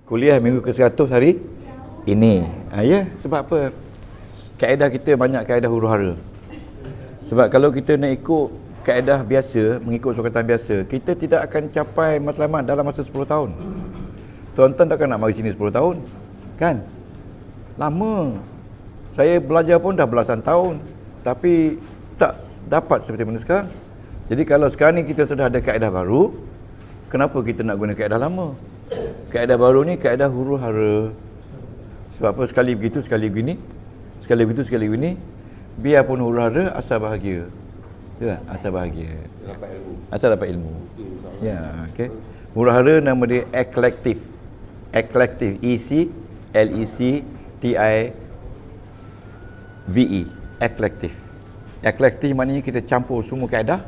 Kuliah minggu ke-100 hari ini. Ya, sebab apa? Kaedah kita banyak kaedah huru-hara. Sebab kalau kita nak ikut kaedah biasa, mengikut sukatan biasa, kita tidak akan capai matlamat dalam masa 10 tahun. Tuan-tuan takkan nak mari sini 10 tahun. Kan? Lama. Saya belajar pun dah belasan tahun, tapi tak dapat seperti mana sekarang. Jadi kalau sekarang ni kita sudah ada kaedah baru, kenapa kita nak guna kaedah lama? Kaedah baru ni kaedah huru-hara. Sebab apa? Sekali begitu, sekali begini. Sekali begitu, sekali begini. Biarpun huru-hara, asal bahagia. Ya, asal bahagia. Dapat ilmu. Asal dapat ilmu. Ya, okey. Huru-hara nama dia eclectic. Eclectic. E-C-L-E-C-T-I-V-E. Eclectic. Eclectic maknanya kita campur semua kaedah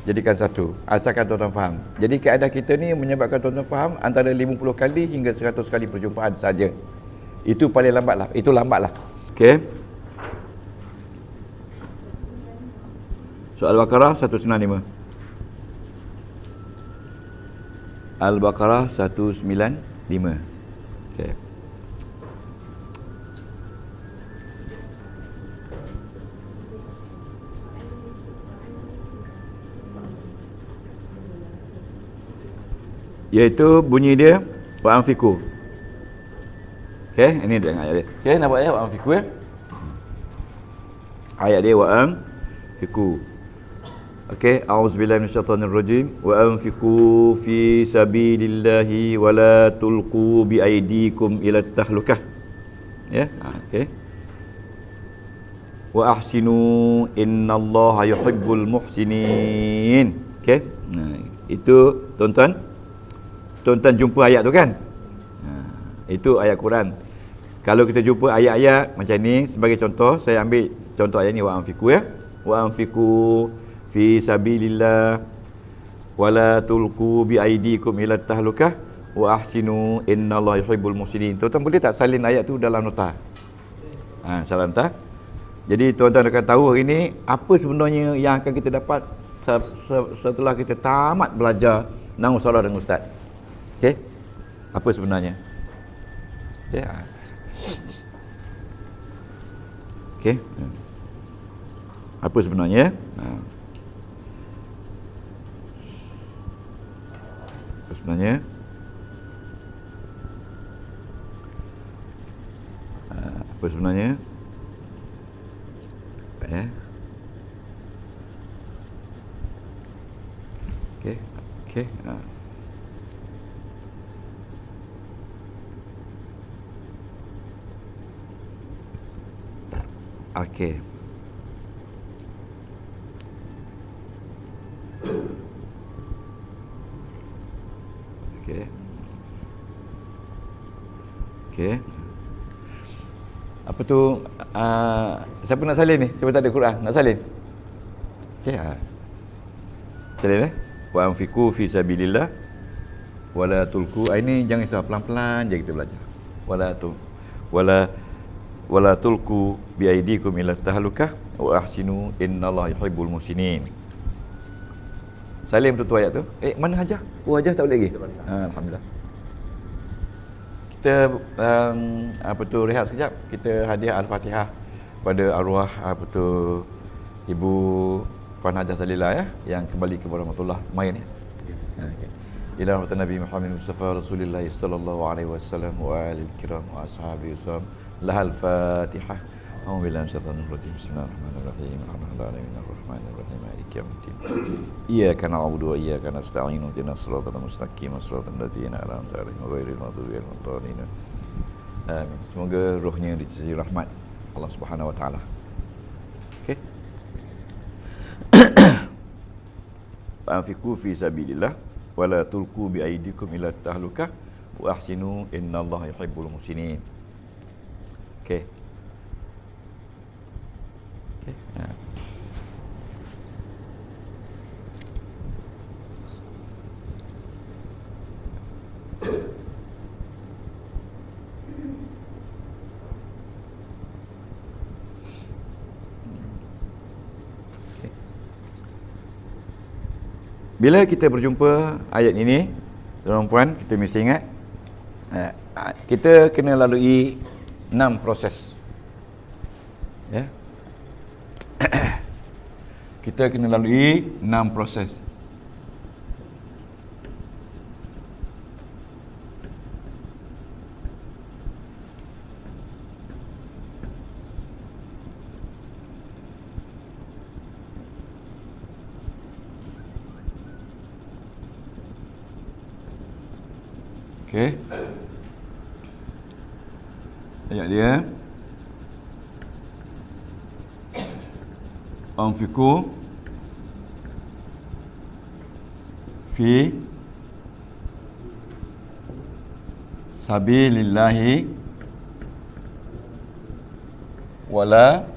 jadikan satu. Asalkan tuan-tuan faham. Jadi kaedah kita ni menyebabkan tuan-tuan faham antara 50 kali hingga 100 kali perjumpaan saja. Itu paling lambat lah. Itu lambat lah. Okey. Soal Al-Baqarah 195. Al-Baqarah 195. Okey. Iaitu bunyi dia wa anfiku. Okey, ini dia ayat dia. Okey, nampak ya wa anfiku ya. Ayat dia wa anfiku. Okey, a'udzubillahi minasyaitonir rajim. Wa anfiqu fi sabilillahi wa la tulqu bi aydikum ila tahlukah. Ya, okey. Wa ahsinu innallaha yuhibbul muhsinin. Okey. Nah, itu tuan-tuan jumpa ayat tu kan? Itu ayat Quran. Kalau kita jumpa ayat-ayat macam ni sebagai contoh, saya ambil contoh ayat ni wa anfiqu ya. Wa anfiqu fi sabilillah wala tulqu bi aidikum ila tahlukah wa ahsinu innallaha yuhibbul muhsinin. Tuan-tuan boleh tak salin ayat tu dalam nota? Salam nota. Jadi tuan-tuan akan tahu hari ni apa sebenarnya yang akan kita dapat setelah kita tamat belajar nahwu sarah dengan ustaz. Okey? Apa sebenarnya? Okey. Okey. Apa sebenarnya? Sebenarnya apa sebenarnya okey okey okey okey. Okey. Apa tu? Siapa nak salin ni? Siapa tak ada Quran? Nak salin? Okey. Salin Wa anfiqu fi sabilillah wala tulqu. Ini jangan risau, pelan-pelan je kita belajar. Wala tulqu bi aidikum ila tahlukah wa ahsinu innallaha yuhibbul muhsinin. Salin betul ayat tu. Mana Hajah? Hajah tak boleh lagi. Alhamdulillah. Kita rehat sekejap. Kita hadiah Al-Fatihah pada arwah Ibu Puan Hajah Salila ya, yang kembali kepada rahmatullah main ya. Okey. Ila rahmatan Nabi Muhammad Mustafa Rasulullah sallallahu alaihi wasallam wa alihi kiram wa ashabihi wasallam. Lahal Fatihah. A'udzu billahi minasyaitonir rajim. Bismillahirrahmanirrahim. Alhamdulillahi rahmanirrahim. Maliki yaumiddin. Iyyaka na'budu wa iyyaka nasta'in. Ihdinas siratal mustaqim. Shiratal ladzina an'amta 'alaihim ghairil maghdubi 'alaihim waladdallin. Amin. Semoga rohnya dicurahkan rahmat Allah Subhanahu wa taala. Okey. Anfiqu fi sabilillah wa la tulqu bi aydikum ila tahlukah wa ahsinu innallaha yuhibbul muhsinin. Okey. Bila kita berjumpa ayat ini, tuan-tuan puan, kita mesti ingat Kita kena lalui 6 proses. Ya. Kita kena lalui 6 proses. Okey. Ayat dia. Anfiqu fi sabilillahi wala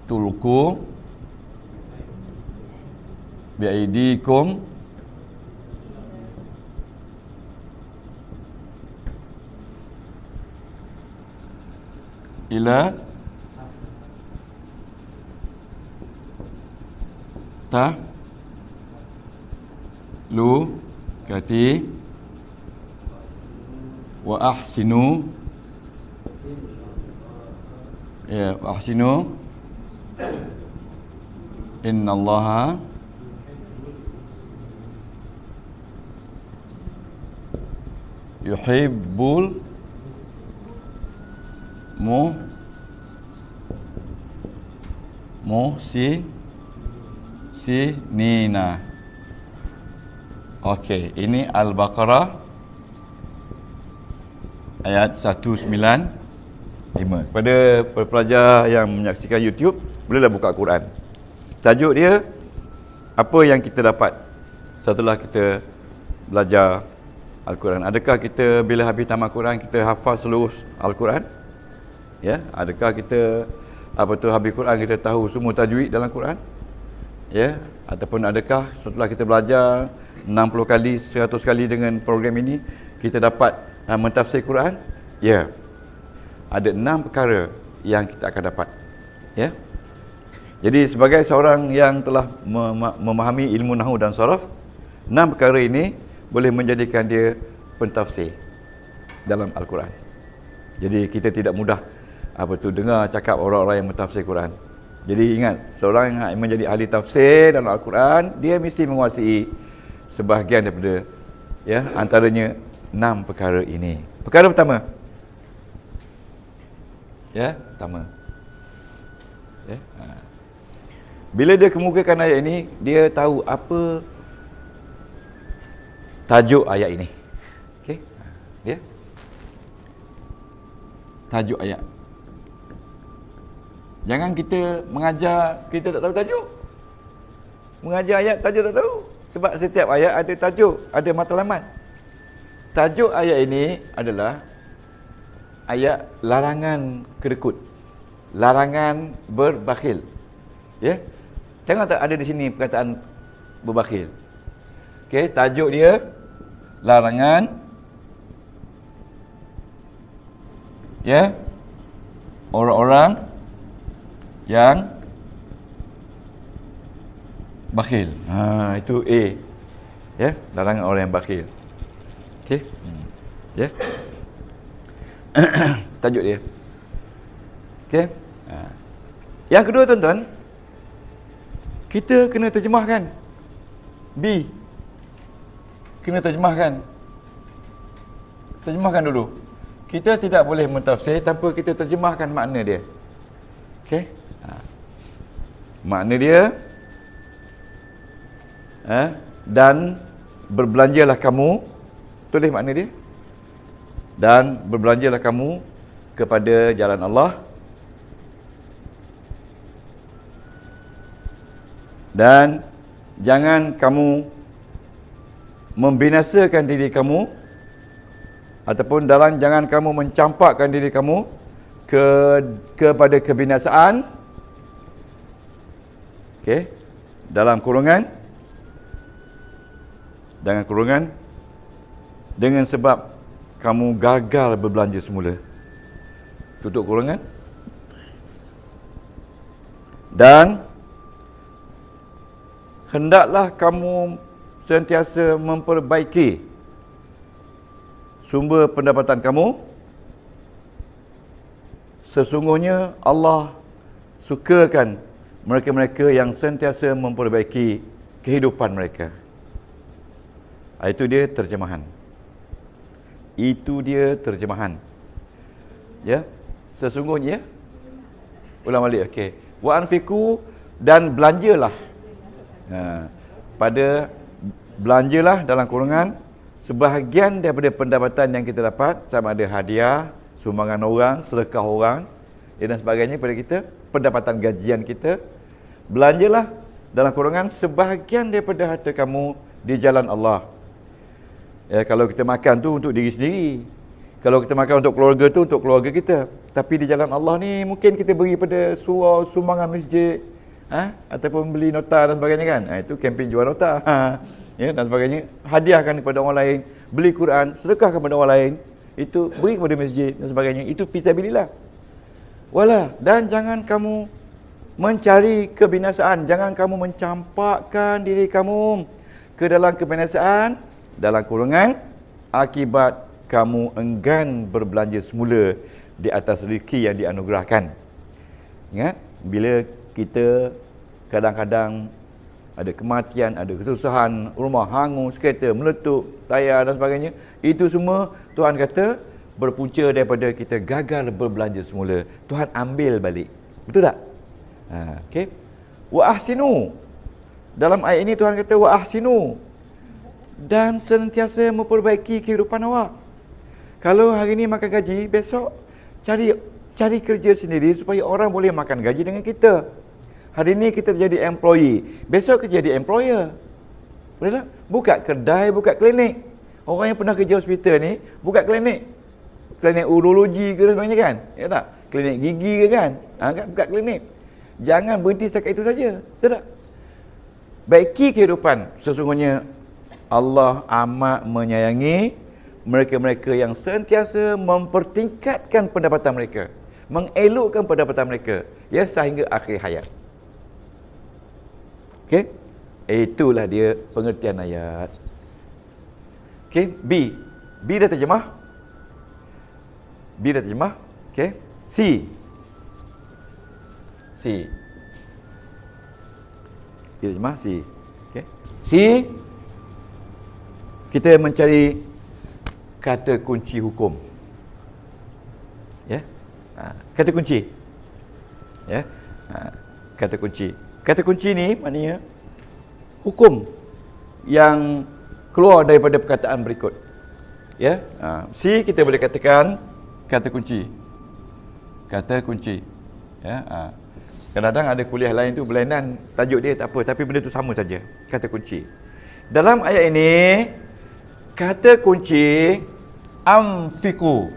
tulqu biaidikum ila lu kati wa ahsinu, ya, wa ahsinu innallaha yuhibbul muhsinina. Okey, ini Al-Baqarah ayat 195. Kepada pelajar yang menyaksikan YouTube, bolehlah buka Quran. Tajuk dia, apa yang kita dapat setelah kita belajar Al-Quran. Adakah kita bila habis tamat Quran kita hafal seluruh Al-Quran? Ya, adakah kita habis Quran kita tahu semua tajwid dalam Quran? Ya, ataupun adakah setelah kita belajar 60 kali, 100 kali dengan program ini kita dapat mentafsir Quran? Ya. Ada 6 perkara yang kita akan dapat. Ya. Jadi sebagai seorang yang telah memahami ilmu nahwu dan saraf, 6 perkara ini boleh menjadikan dia pentafsir dalam Al-Quran. Jadi kita tidak mudah dengar cakap orang-orang yang mentafsir Quran. Jadi ingat, seorang yang menjadi ahli tafsir dalam Al-Quran, dia mesti menguasai sebahagian daripada, ya, antaranya 6 perkara ini. Perkara pertama. Ya, pertama. Ya. Bila dia kemukakan ayat ini, dia tahu apa tajuk ayat ini. Okey. Dia tajuk ayat. Jangan kita mengajar kita tak tahu tajuk. Mengajar ayat tajuk tak tahu. Sebab setiap ayat ada tajuk, ada matlamat. Tajuk ayat ini adalah ayat larangan kedekut, larangan berbakhil. Ya. Tengok tak ada di sini perkataan berbakhil. Okey, tajuk dia larangan, ya, orang-orang yang bakhil. Itu A. Ya, larangan orang yang bakhil. Okey. Ya. Tajuk dia. Okey. Yang kedua, tuan-tuan, kita kena terjemahkan. B. Kena terjemahkan. Terjemahkan dulu. Kita tidak boleh mentafsir tanpa kita terjemahkan makna dia. Okey. Makna dia, dan berbelanjalah kamu, tulis makna dia. Dan berbelanjalah kamu kepada jalan Allah, dan jangan kamu membinasakan diri kamu, ataupun jangan kamu mencampakkan diri kamu kepada kebinasaan. Okey, dalam kurungan, dengan sebab kamu gagal berbelanja semula. Tutup kurungan. Dan hendaklah kamu sentiasa memperbaiki sumber pendapatan kamu, sesungguhnya Allah sukakan mereka-mereka yang sentiasa memperbaiki kehidupan mereka. Itu dia terjemahan. Itu dia terjemahan. Ya, sesungguhnya. Ulang balik, okey. Wa anfiqu, dan belanjalah. Pada belanjalah dalam kurungan sebahagian daripada pendapatan yang kita dapat, sama ada hadiah, sumbangan orang, sedekah orang, dan sebagainya pada kita, pendapatan gajian kita. Belanjalah dalam kurungan sebahagian daripada harta kamu di jalan Allah. Ya, kalau kita makan tu untuk diri sendiri, kalau kita makan untuk keluarga tu untuk keluarga kita, tapi di jalan Allah ni mungkin kita beri pada surau, sumbangan masjid, ataupun beli nota dan sebagainya kan. Itu kempen jual nota, ya, dan sebagainya. Hadiahkan kepada orang lain, beli Quran, sedekahkan kepada orang lain, itu beri kepada masjid dan sebagainya. Itu fisabilillah. Dan jangan kamu mencari kebinasaan, jangan kamu mencampakkan diri kamu ke dalam kebinasaan dalam kurungan akibat kamu enggan berbelanja semula di atas rezeki yang dianugerahkan. Ingat, bila kita kadang-kadang ada kematian, ada kesusahan, rumah hangus, kereta meletup, tayar dan sebagainya, itu semua Tuhan kata berpunca daripada kita gagal berbelanja semula. Tuhan ambil balik. Betul tak? Okey. Wa ahsinu. Dalam ayat ini Tuhan kata wa ahsinu, dan sentiasa memperbaiki kehidupan awak. Kalau hari ni makan gaji, besok cari kerja sendiri supaya orang boleh makan gaji dengan kita. Hari ni kita jadi employee, besok kita jadi employer. Boleh tak? Buka kedai, buka klinik. Orang yang pernah kerja hospital ni buka klinik. Klinik urologi ke dan sebagainya kan? Ya tak? Klinik gigi ke kan? Buka klinik. Jangan berhenti setakat itu saja. Betul tak? Baiki kehidupan. Sesungguhnya Allah amat menyayangi mereka-mereka yang sentiasa mempertingkatkan pendapatan mereka, mengelokkan pendapatan mereka, ya, sehingga akhir hayat. Okey? Itulah dia pengertian ayat. Okey, B dah terjemah. Okey. C. Dia terjemah C. Okey. C, kita mencari kata kunci hukum. Ya. Kata kunci. Ya. Kata kunci. Kata kunci ni maknanya hukum yang keluar daripada perkataan berikut. Ya. C kita boleh katakan kata kunci. Kata kunci. Ya. Kadang-kadang ada kuliah lain tu berlainan tajuk dia, tak apa, tapi benda tu sama saja. Kata kunci. Dalam ayat ini kata kunci anfiqu.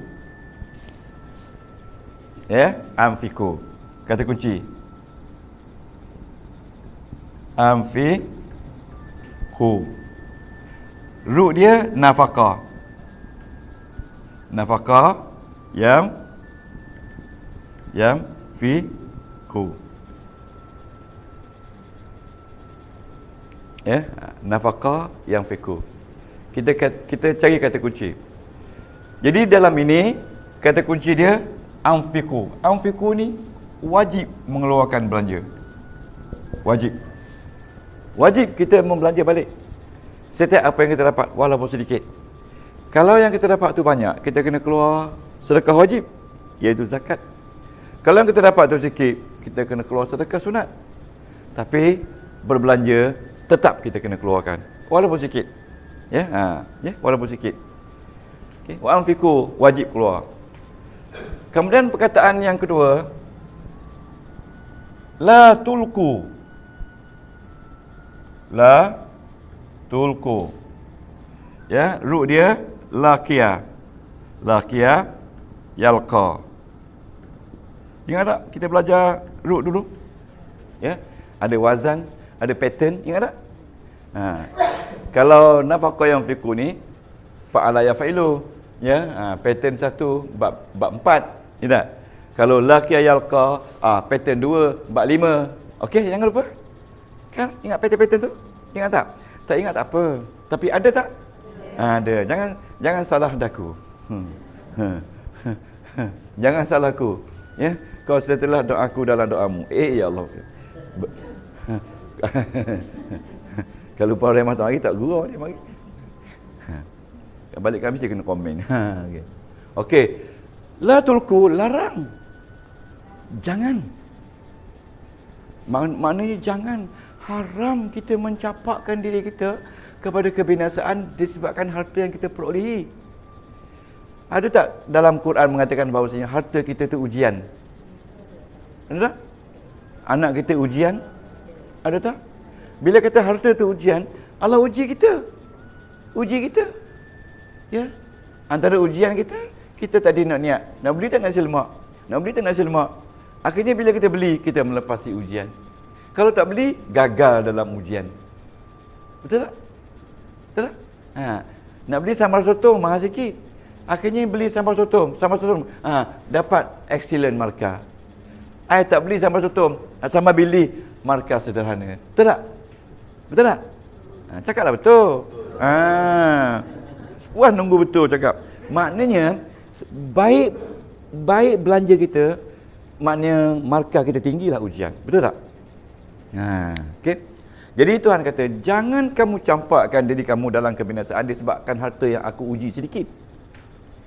Ya, anfiqu. Kata kunci anfiqu. Root dia nafaqah. Nafaqah yang fiqu. Ya, nafaqah yang fiqu. Kita cari kata kunci. Jadi dalam ini kata kunci dia anfiqu. Anfiqu ni wajib mengeluarkan belanja. Wajib kita membelanja balik setiap apa yang kita dapat, walaupun sedikit. Kalau yang kita dapat tu banyak, kita kena keluar sedekah wajib, iaitu zakat. Kalau yang kita dapat tu sikit, kita kena keluar sedekah sunat. Tapi berbelanja tetap kita kena keluarkan, walaupun sikit. Ya, walaupun sikit. Okey, wa anfiqu, wajib keluar. Kemudian perkataan yang kedua, la tulku. La tulku. Ya, root dia laqiya. Laqiya yalqa. Ingat tak kita belajar root dulu? Ya, ada wazan, ada pattern, ingat tak? Kalau nafaqah yang fiqhu ni fa'ala yaf'ilu, ya, pattern 1 bab 4, ingat tak? Kalau laqiya yalqa, pattern 2 bab 5. Okey, jangan lupa. Kan ingat pattern tu? Ingat tak? Tak ingat tak apa. Tapi ada tak? Ada. Jangan salah daku. Jangan salah aku. Ya. Kau setelah doaku dalam doamu. Ya Allah. Kalau lupa remah tak mari tak gurau dia mari. Balik kami mesti kena komen. Okey. La tulku, larang. Jangan. Maknanya jangan. Haram kita mencapakkan diri kita kepada kebinasaan disebabkan harta yang kita perolehi. Ada tak dalam Quran mengatakan bahawasanya harta kita itu ujian? Ada tak? Anak kita ujian? Ada tak? Bila kata harta itu ujian, Allah uji kita. Uji kita. Ya. Antara ujian kita, kita tadi nak niat, nak beli tak nasi lemak? Nak beli tak nasi lemak? Akhirnya bila kita beli, kita melepasi ujian. Kalau tak beli, gagal dalam ujian. Betul tak? Betul tak? Nak beli sambal sotong mahal sikit. Akhirnya beli sambal sotong. Dapat excellent markah. Tak beli sambal sotong, sambal bili markah sederhana. Betul tak? Betul tak? Cakaplah betul. Puan nunggu betul cakap. Maknanya baik belanja kita, maknanya markah kita tinggilah ujian. Betul tak? Okey. Jadi Tuhan kata, jangan kamu campakkan diri kamu dalam kebinasaan disebabkan harta yang aku uji sedikit.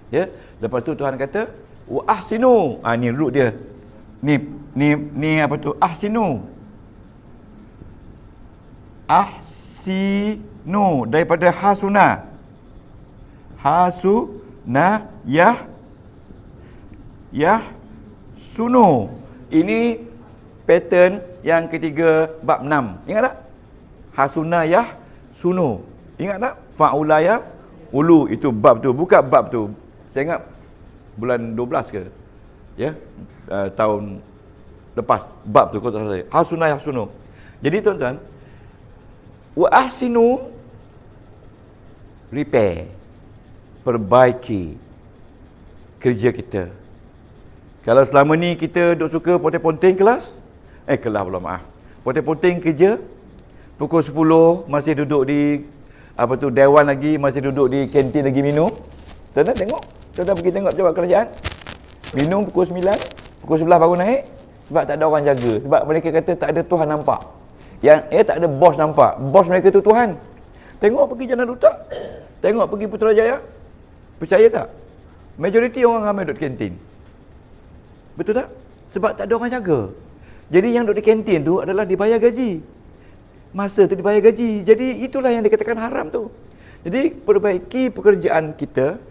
Ya. Lepas tu Tuhan kata, wa ahsinu. Ni root dia. Ni apa tu? Ahsinu. Ahsinu daripada hasuna. Hasuna sunu. Ini pattern yang ketiga bab 6. Ingat tak? Hasuna sunu. Ingat tak? Fa'ula ulu, itu bab tu. Buka bab tu. Saya ingat bulan 12 ke? Ya. Tahun lepas. Bab tu kau tak salah. Hasuna sunu. Jadi tuan-tuan, wa ahsinu, repair, perbaiki kerja kita. Kalau selama ni kita duk suka ponteng-ponteng kelas pula maaf. Ponteng-ponteng kerja, pukul 10 masih duduk di dewan lagi, masih duduk di kantin lagi minum. Tuan-tuan tengok, tuan-tuan pergi tengok coba kerajaan. Minum pukul 9, pukul 11 baru naik sebab tak ada orang jaga. Sebab mereka kata tak ada Tuhan nampak. Tak ada bos nampak. Bos mereka tu Tuhan. Tengok pergi Jalan Duta. Tengok pergi Putrajaya. Percaya tak? Majoriti orang ramai duduk kantin. Betul tak? Sebab tak ada orang jaga. Jadi yang duduk di kantin tu adalah dibayar gaji. Masa tu dibayar gaji. Jadi itulah yang dikatakan haram tu. Jadi perbaiki pekerjaan kita,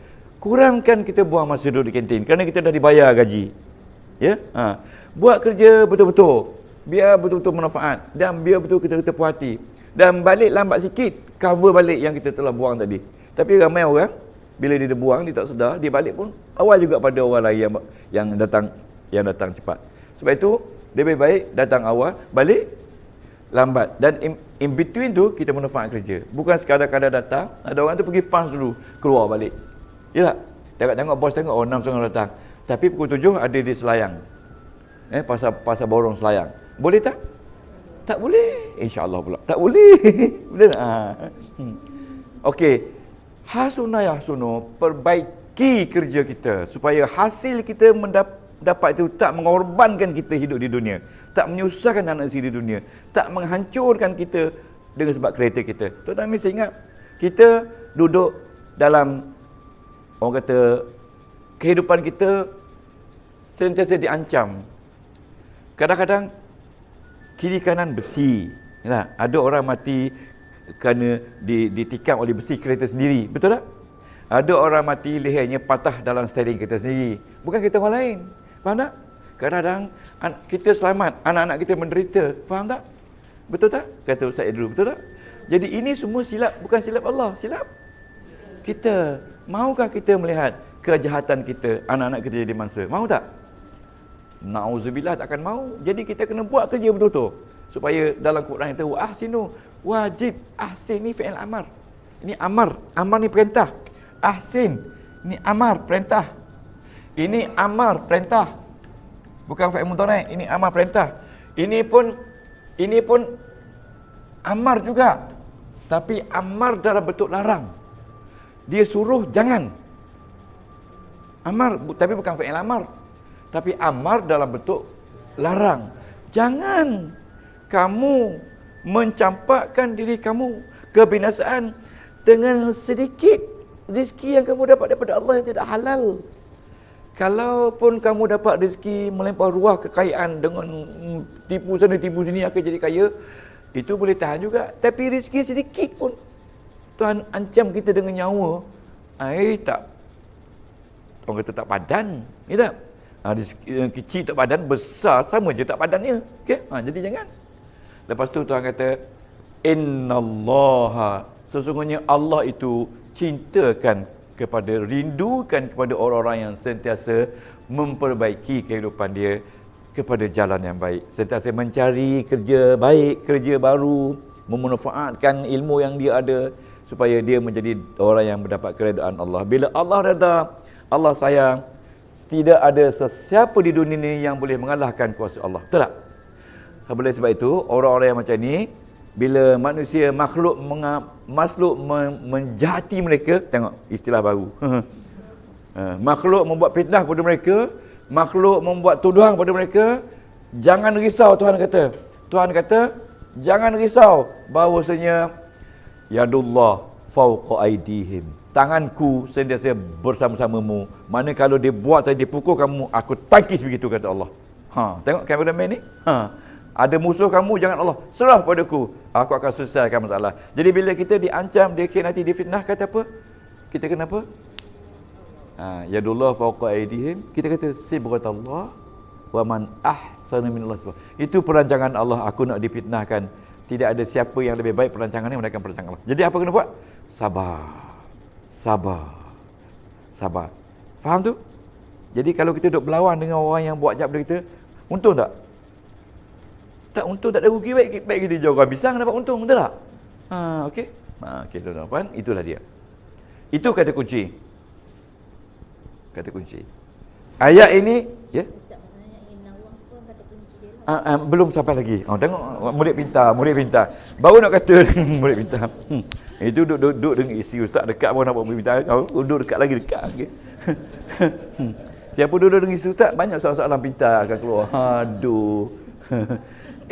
kurangkan kita buang masa duduk di kantin kerana kita dah dibayar gaji. Ya? Buat kerja betul-betul. Biar betul-betul manfaat dan biar betul kita puas hati. Dan balik lambat sikit, cover balik yang kita telah buang tadi. Tapi ramai orang bila dia buang, dia tak sedar, dia balik pun awal juga pada orang lain yang datang cepat. Sebab itu lebih baik datang awal, balik lambat. Dan in between tu kita manfaat kerja. Bukan sekadar-kadar datang, ada orang tu pergi punch dulu, keluar balik. Ya tak? Tengok bos tengok 6.30 datang. Tapi pukul 7 ada di Selayang. Pasar borong Selayang. Boleh tak? Tak boleh. InsyaAllah pula. Tak boleh. Betul tak? Okey. Hasuna yahsunu, perbaiki kerja kita supaya hasil kita dapat itu tak mengorbankan kita hidup di dunia, tak menyusahkan anak isteri di dunia, tak menghancurkan kita dengan sebab kereta kita. Tuan-tuan mesti ingat, kita duduk dalam, orang kata, kehidupan kita sentiasa diancam. Kadang-kadang kiri kanan besi. Ada orang mati kerana ditikam oleh besi kereta sendiri. Betul tak? Ada orang mati lehernya patah dalam steering kereta sendiri. Bukan kereta orang lain. Faham tak? Kadang-kadang kita selamat, anak-anak kita menderita. Faham tak? Betul tak? Kata Ustaz Edru. Betul tak? Jadi ini semua silap, bukan silap Allah, silap kita. Maukah kita melihat kejahatan kita, anak-anak kita jadi mangsa? Mahu tak? Na'udzubillah, takkan mahu. Jadi kita kena buat kerja betul-betul. Supaya dalam Quran itu ahsinu, wajib. Ahsin ni fi'il amar. Ini amar. Amar ni perintah. Ahsin ni amar, perintah. Ini amar, perintah. Bukan fi'il mudhari', ini amar, perintah. Ini pun amar juga. Tapi amar dalam bentuk larang. Dia suruh jangan. Amar, tapi bukan fi'il amar. Tapi amar dalam bentuk larang. Jangan kamu mencampakkan diri kamu kebinasaan dengan sedikit rezeki yang kamu dapat daripada Allah yang tidak halal. Kalaupun kamu dapat rezeki melampau ruah kekayaan dengan tipu sana tipu sini akan jadi kaya, itu boleh tahan juga. Tapi rezeki sedikit pun Tuhan ancam kita dengan nyawa. Tak, orang kata tak padan, ya tak? Rezeki yang kecil tak padan, besar sama je tak padannya. Okey? Jadi jangan. Lepas tu Tuhan kata, innallaha, sesungguhnya Allah itu cintakan kepada, rindukan kepada orang-orang yang sentiasa memperbaiki kehidupan dia kepada jalan yang baik, sentiasa mencari kerja baik, kerja baru, memanfaatkan ilmu yang dia ada supaya dia menjadi orang yang mendapat keredaan Allah. Bila Allah redha, Allah sayang, tidak ada sesiapa di dunia ini yang boleh mengalahkan kuasa Allah. Betul tak? Oleh sebab itu, orang-orang yang macam ni, bila manusia makhluk menjahati mereka, tengok istilah baru. Makhluk membuat fitnah kepada mereka, makhluk membuat tuduhan kepada mereka, jangan risau. Tuhan kata jangan risau bahawasanya yadullah fawqa aidihim, tanganku sentiasa bersama-samamu. Mana kalau dia buat saya, dia pukul kamu, aku tangkis begitu, kata Allah. Tengok kameraman ni. Ada musuh kamu, jangan Allah, serah padaku, aku akan selesaikan masalah. Jadi bila kita diancam, nanti difitnah, kata apa? Kita kena apa? Yadullah fawqa aidihim. Kita kata sibghatallah wa man ahsana minallah sabra. Itu perancangan Allah, aku nak difitnahkan. Tidak ada siapa yang lebih baik perancangan ni melainkan perancangan Allah. Jadi apa kena buat? Sabar. Faham tu? Jadi kalau kita duduk berlawan dengan orang yang buat jahat pada kita, untung tak? Tak untung, tak ada rugi, baik kita jual orang pisang dapat untung, betul tak? Okey. Okey tuan-tuan, itulah dia. Itu kata kunci. Ayat ini, ya. Belum sampai lagi. Tengok murid pintar. Baru nak kata murid pintar. Itu duduk dengan isi ustaz dekat pun nampak murid pintar. Kau duduk dekat lagi. Siapa duduk dengan isi ustaz, banyak soalan-soalan pintar akan keluar. Aduh.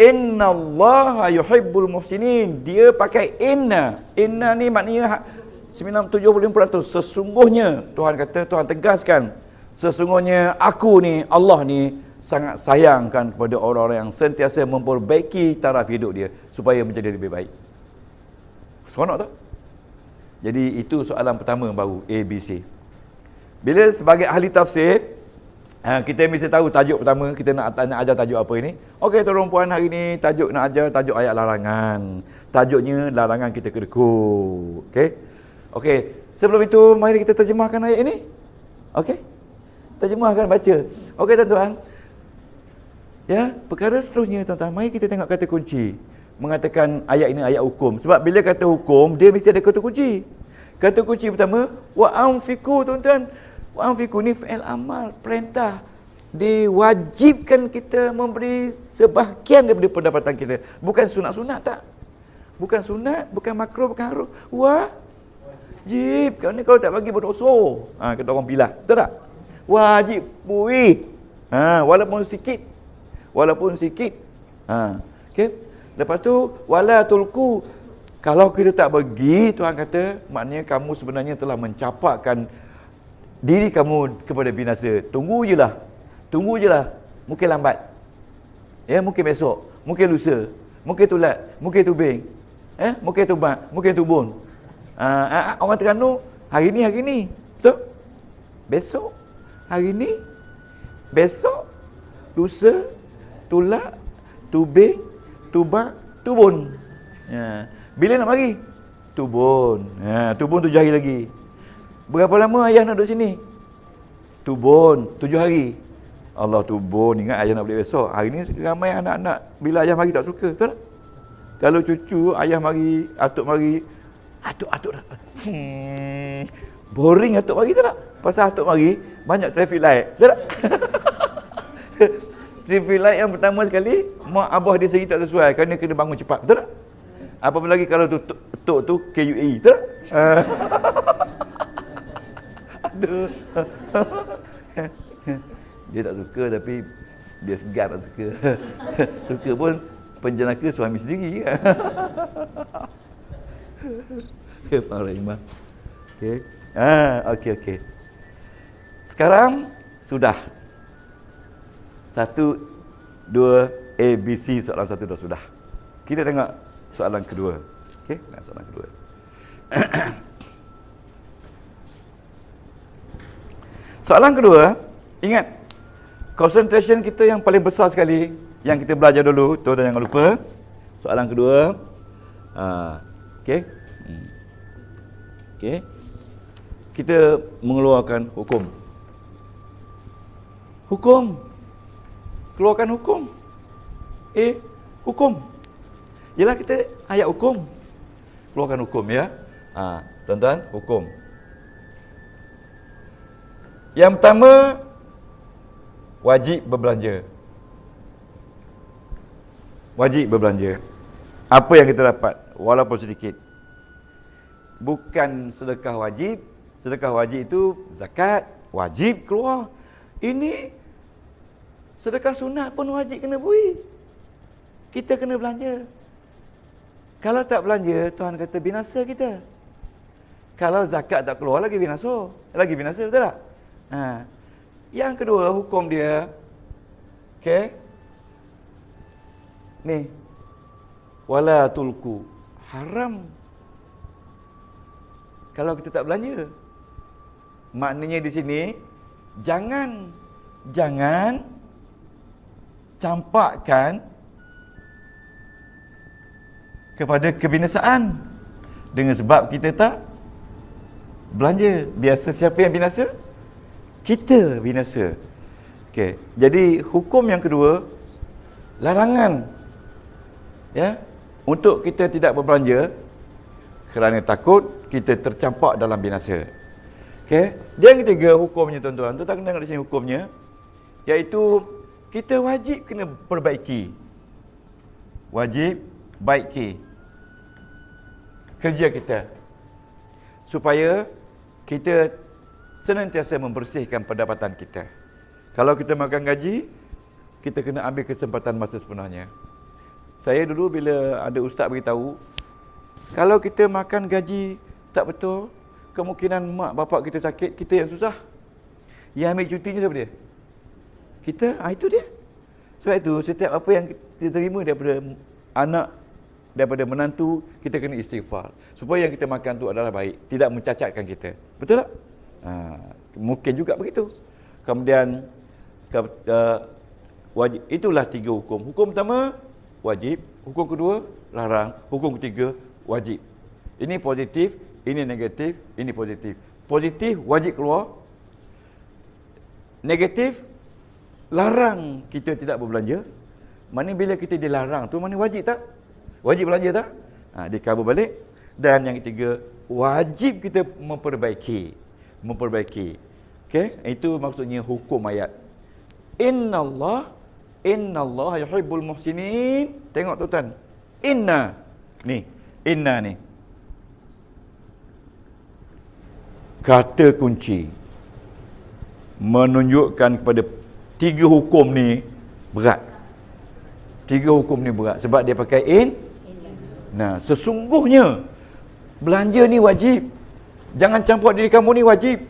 Innallaha yuhibbul muhsinin. Dia pakai inna. Inna ni maknanya 70%. Sesungguhnya, Tuhan kata, Tuhan tegaskan, sesungguhnya aku ni, Allah ni sangat sayangkan kepada orang-orang yang sentiasa memperbaiki taraf hidup dia supaya menjadi lebih baik. Seronok tak? Jadi itu soalan pertama baru, A, B, C. Bila sebagai ahli tafsir, kita mesti tahu tajuk pertama, kita nak ajar tajuk apa ini. Okey tuan-puan, hari ni tajuk nak ajar tajuk ayat larangan. Tajuknya larangan kita kedekut. Okey. Sebelum itu mari kita terjemahkan ayat ini. Okey. Terjemahkan, baca. Okey tuan-tuan. Ya, perkara seterusnya tuan-tuan, mari kita tengok kata kunci. Mengatakan ayat ini ayat hukum. Sebab bila kata hukum, dia mesti ada kata kunci. Kata kunci pertama, wa anfiqu tuan-tuan. Wa anfiqu ni fi'il amar, perintah. Diwajibkan kita memberi sebahagian daripada pendapatan kita. Bukan sunat-sunat tak. Bukan sunat, bukan makruh, bukan haram. Wajib. Kalau tak bagi berdosa. Kata orang bilah. Betul tak? Wajib. Bui. Walaupun sikit. Okey. Lepas tu wala tulku. Kalau kita tak bagi, Tuhan kata, maknanya kamu sebenarnya telah mencapakkan diri kamu kepada binasa. Tunggu je lah. Mungkin lambat. Ya, mungkin besok, mungkin lusa, mungkin tulat, mungkin tubing. Mungkin tubat, mungkin tubun. Orang Terengganu hari ni. Betul? Besok, hari ni, besok, lusa, tulat, tubing, tubat, tubun. Bila nak mari? Tubun. Tubun 7 hari lagi. Berapa lama ayah nak duduk sini? Tubun 7 hari. Allah, tubun. Ingat ayah nak balik besok. Hari ni ramai anak-anak bila ayah mari tak suka. Betul tak? Kalau cucu ayah mari, atuk mari, atuk dah. Boring atuk mari tak? Pasal atuk mari banyak traffic light. Betul tak? Traffic light yang pertama sekali, mak abah dia sendiri tak sesuai kerana kena bangun cepat. Betul tak? Apabila lagi kalau Tok tu KUE, betul tak? Aduh. Dia tak suka tapi dia segar tak suka. Suka pun penjenaka suami sendiri. Faham Rahimah? Okey. Okey. Sekarang sudah. 1, 2, ABC soalan 1 dah sudah. Kita tengok soalan kedua. Okey, soalan kedua. Soalan kedua, ingat concentration kita yang paling besar sekali yang kita belajar dulu, tuan jangan lupa. Soalan kedua. Okey. Okey. Kita mengeluarkan hukum. Keluarkan hukum. Hukum. Yalah kita ayat hukum. Keluarkan hukum ya. Tuan-tuan, hukum. Yang pertama, wajib berbelanja. Wajib berbelanja. Apa yang kita dapat walaupun sedikit. Bukan sedekah wajib. Sedekah wajib itu zakat, wajib keluar. Ini sedekah sunat pun wajib kena bui. Kita kena belanja. Kalau tak belanja, Tuhan kata binasa kita. Kalau zakat tak keluar, lagi binasa. Betul tak? Yang kedua, hukum dia. Okey. Ni. Wala tulku. Haram. Kalau kita tak belanja. Maknanya di sini, jangan campakkan kepada kebinasaan dengan sebab kita tak belanja. Biasa siapa yang binasa? Kita binasa. Okey. Jadi hukum yang kedua, larangan ya untuk kita tidak berbelanja kerana takut kita tercampak dalam binasa. Okey. Yang ketiga hukumnya tuan-tuan. Tuan-tuan kena tengok di sini hukumnya, iaitu kita wajib kena perbaiki. Wajib baiki kerja kita supaya kita senantiasa membersihkan pendapatan kita. Kalau kita makan gaji, kita kena ambil kesempatan masa sebenarnya. Saya dulu bila ada ustaz beritahu, kalau kita makan gaji tak betul, kemungkinan mak bapak kita sakit, kita yang susah. Yang ambil cutinya siapa dia? Kita, itu dia. Sebab itu setiap apa yang kita terima daripada anak, daripada menantu, kita kena istighfar supaya yang kita makan tu adalah baik, tidak mencacatkan kita. Betul tak? Mungkin juga begitu. Kemudian wajib. Itulah 3 hukum. Hukum pertama wajib, hukum kedua larang, hukum ketiga wajib. Ini positif, ini negatif, ini positif. Positif wajib keluar. Negatif larang kita tidak berbelanja. Mana bila kita dilarang tu, mana wajib tak? Wajib belanja tak? Dikabur balik. Dan yang ketiga, wajib kita memperbaiki. Okey, itu maksudnya hukum ayat. Innallaha yuhibbul muhsinin. Tengok tuan-tuan. Inna ni kata kunci menunjukkan kepada 3 hukum ni berat. 3 hukum ni berat sebab dia pakai sesungguhnya belanja ni wajib. Jangan campur diri kamu ni wajib.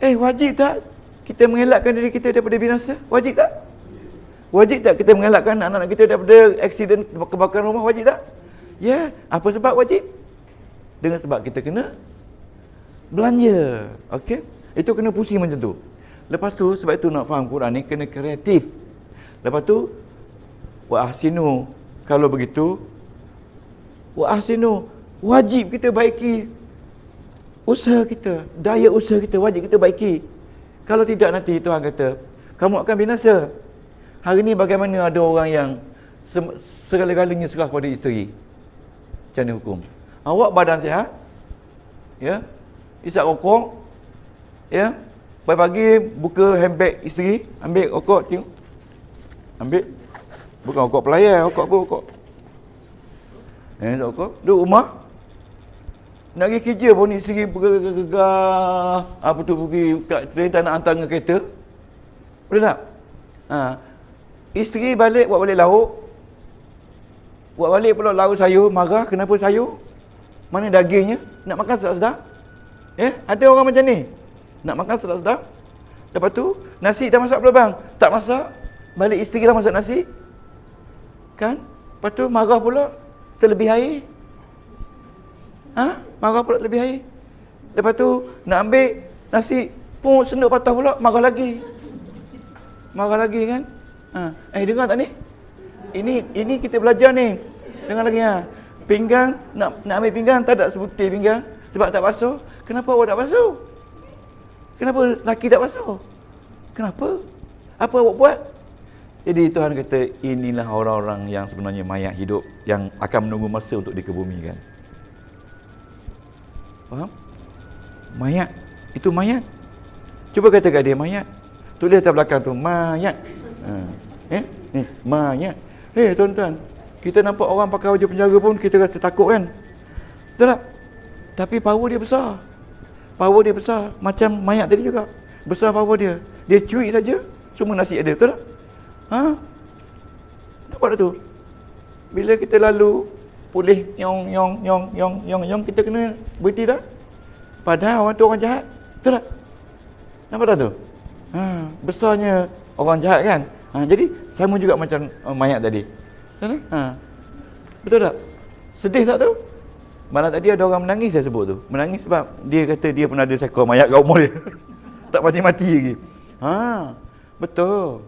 Wajib tak kita mengelakkan diri kita daripada binasa? Wajib tak? Wajib tak kita mengelakkan anak-anak kita daripada aksiden kebakaran rumah? Wajib tak? Ya, apa sebab wajib? Dengan sebab kita kena belanja. Okey? Itu kena pusing macam tu. Lepas tu, sebab itu nak faham Quran ni kena kreatif. Lepas tu, wa ahsinu. Kalau begitu, wa ahsinu. Wajib kita baiki usaha kita, daya usaha kita wajib kita baiki. Kalau tidak nanti Tuhan kata, kamu akan binasa. Hari ni bagaimana ada orang yang segala-galanya serah pada isteri? Macam mana hukum? Awak badan sihat, ya, isap rokok, ya, pagi-pagi buka handbag isteri, ambil rokok, tengok, ambil, bukan rokok pelayan, rokok apa rokok? Rokok, duduk rumah, Nak pergi kerja pun isteri bergegar, apa tu, pergi kat kereta nak hantar dengan kereta. Boleh tak? Isteri balik, buat balik lauk. Buat balik pula lauk sayur, marah, kenapa sayur? Mana dagingnya? Nak makan sedap-sedap? Ada orang macam ni. Nak makan sedap-sedap. Lepas tu, nasi dah masak belum bang? Tak masak. Balik isteri dah masak nasi. Kan? Lepas tu marah pula, terlebih air. Marah pula terlebih air. Lepas tu, nak ambil nasi, pun senduk patah pula, marah lagi. Marah lagi kan? Dengar tak ni? Ini kita belajar ni. Dengar lagi Pinggang, nak ambil pinggang, tak ada sebutir pinggang. Sebab tak basuh. Kenapa awak tak basuh? Kenapa laki tak basuh? Kenapa? Apa awak buat? Jadi Tuhan kata, inilah orang-orang yang sebenarnya mayat hidup, yang akan menunggu masa untuk dikebumikan. Faham? Mayat. Itu mayat. Cuba kata kat dia, mayat. Tulis atas belakang tu, mayat. Ni, mayat. Tuan-tuan, kita nampak orang pakai baju penjaga pun kita rasa takut kan? Betul tak? Tapi power dia besar. Power dia besar. Macam mayat tadi juga. Besar power dia. Dia cuik saja, semua nasi ada. Betul tak? Nampak tak tu? Bila kita lalu pulih yong, kita kena berhenti tak? Padahal orang tu orang jahat. Betul tak? Nampak tak tu? Besarnya orang jahat kan? Jadi sama juga macam mayat tadi. Betul tak? Sedih tak tu? Malah tadi ada orang menangis saya sebut tu. Menangis sebab dia kata dia pernah ada seekor mayat kat rumah dia. Tak mati-mati lagi. Betul.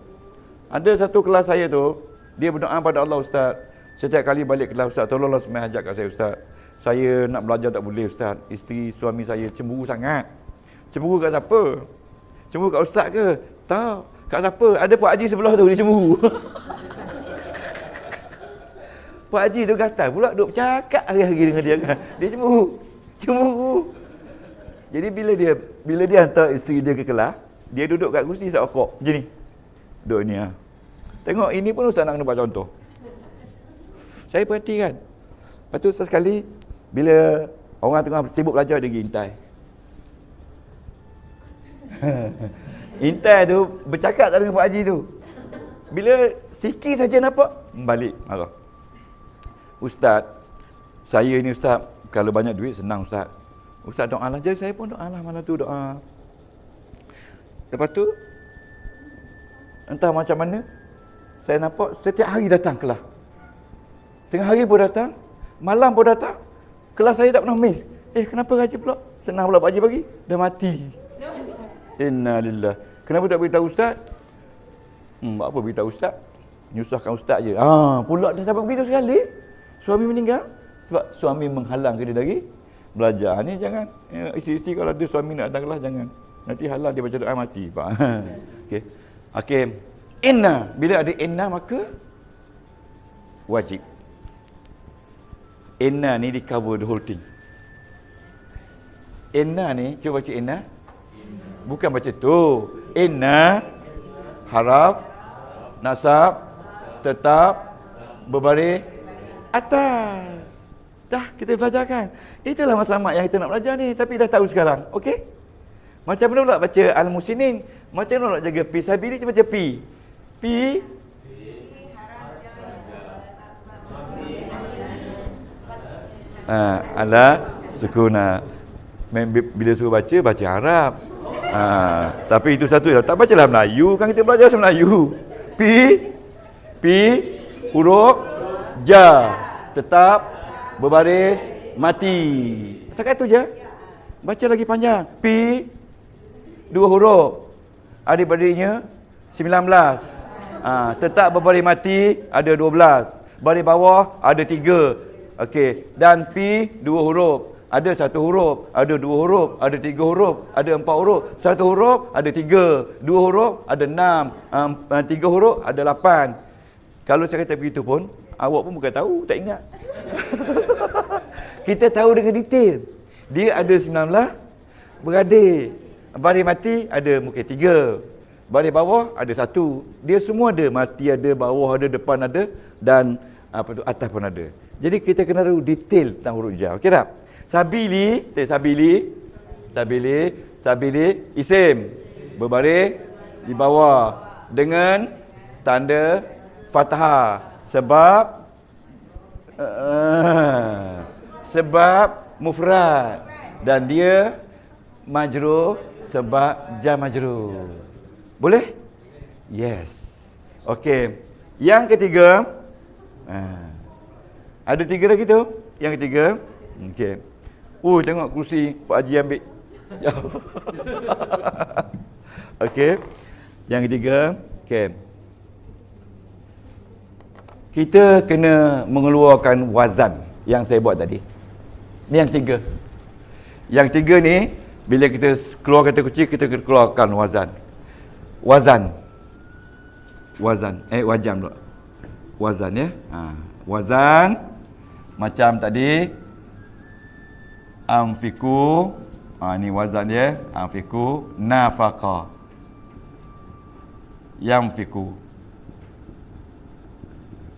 Ada satu kelas saya tu, dia berdoa pada Allah, Ustaz. Setiap kali balik kelas, Ustaz, tolonglah semai hajat kat saya, Ustaz. Saya nak belajar tak boleh, Ustaz. Isteri suami saya cemburu sangat. Cemburu kat siapa? Cemburu kat Ustaz ke? Tak. Kat siapa? Ada Pak Haji sebelah tu, dia cemburu. Pak Haji tu gatal pula duk bercakap hari-hari dengan dia kan. Dia cemburu. Jadi bila dia hantar isteri dia ke kelas, dia duduk kat kursi sakok macam ni. Duduk ni Tengok ini pun Ustaz nak kena buat contoh. Saya perhatikan. Lepas tu sekali bila orang tengah sibuk belajar, dia pergi intai. Intai tu bercakap tak dengan Pak Haji tu. Bila sikit saja nampak, balik marah. Ustaz, saya ni Ustaz, kalau banyak duit senang Ustaz. Ustaz doa lah. Jadi saya pun doa lah malam tu, doa. Lepas tu, entah macam mana, saya nampak setiap hari datang kelas. Tengah hari pun datang, malam pun datang. Kelas saya tak pernah miss. Kenapa Haji pula? Senang pula Pak Haji bagi. Dah mati. Innalillah. Kenapa tak beritahu Ustaz? Buat apa beritahu Ustaz? Nyusahkan Ustaz je. Pula dah sampai begitu sekali. Suami meninggal. Sebab suami menghalang dia dari belajar. Ni jangan. Isteri-isteri kalau ada suami nak datang kelas, jangan. Nanti halang dia baca doa mati. Okey. Hakim. Inna. Bila ada inna maka wajib. Inna ni di cover the whole thing. Inna ni, cuba baca inna. Bukan baca tu. Inna haraf nasab tetap berbaris atas. Dah kita belajarkan. Itulah matlamat yang kita nak belajar ni, tapi dah tahu sekarang. Okey? Macam mana pula baca al-musinin? Macam mana nak jaga pi sabili, baca pi. Pi ala sukuna. Bila suruh baca Arab. Tapi itu satu lah. Tak bacalah Melayu, kan kita belajar bahasa Melayu. Pi huruf ja tetap berbaris mati. Setakat tu je. Baca lagi panjang. Pi dua huruf. Adik-beradiknya 19. Tetap berbaris mati ada 12. Baris bawah ada 3. Okey. Dan pi dua huruf. Ada satu huruf, ada dua huruf, ada tiga huruf, ada 4 huruf. Satu huruf ada 3, 2 huruf ada 6, 3 huruf ada 8. Kalau saya kata begitu pun, awak pun bukan tahu, tak ingat. Kita tahu dengan detail. Dia ada 19 beradik. Baris mati ada mungkin 3. Baris bawah ada 1. Dia semua ada, mati ada, bawah ada, depan ada, dan atas pun ada. Jadi kita kena tahu detail tentang huruf jar. Okey tak? Sabili isim berbaris di bawah dengan tanda fathah sebab mufrad dan dia majrur sebab jar majrur. Boleh? Yes. Okey. Yang ketiga, ada 3 lagi tu. Yang ketiga, okey. Tengok kursi Pak Haji ambil. Okey. Yang ketiga, okey. Kita kena mengeluarkan wazan yang saya buat tadi. Ni yang 3. Yang 3 ni, bila kita keluar kata kunci, kita keluarkan wazan. Wazan pula. Wazan ya. Wazan macam tadi amfiku. Ni wazan dia. Amfiku nafaqa. Yamfiku.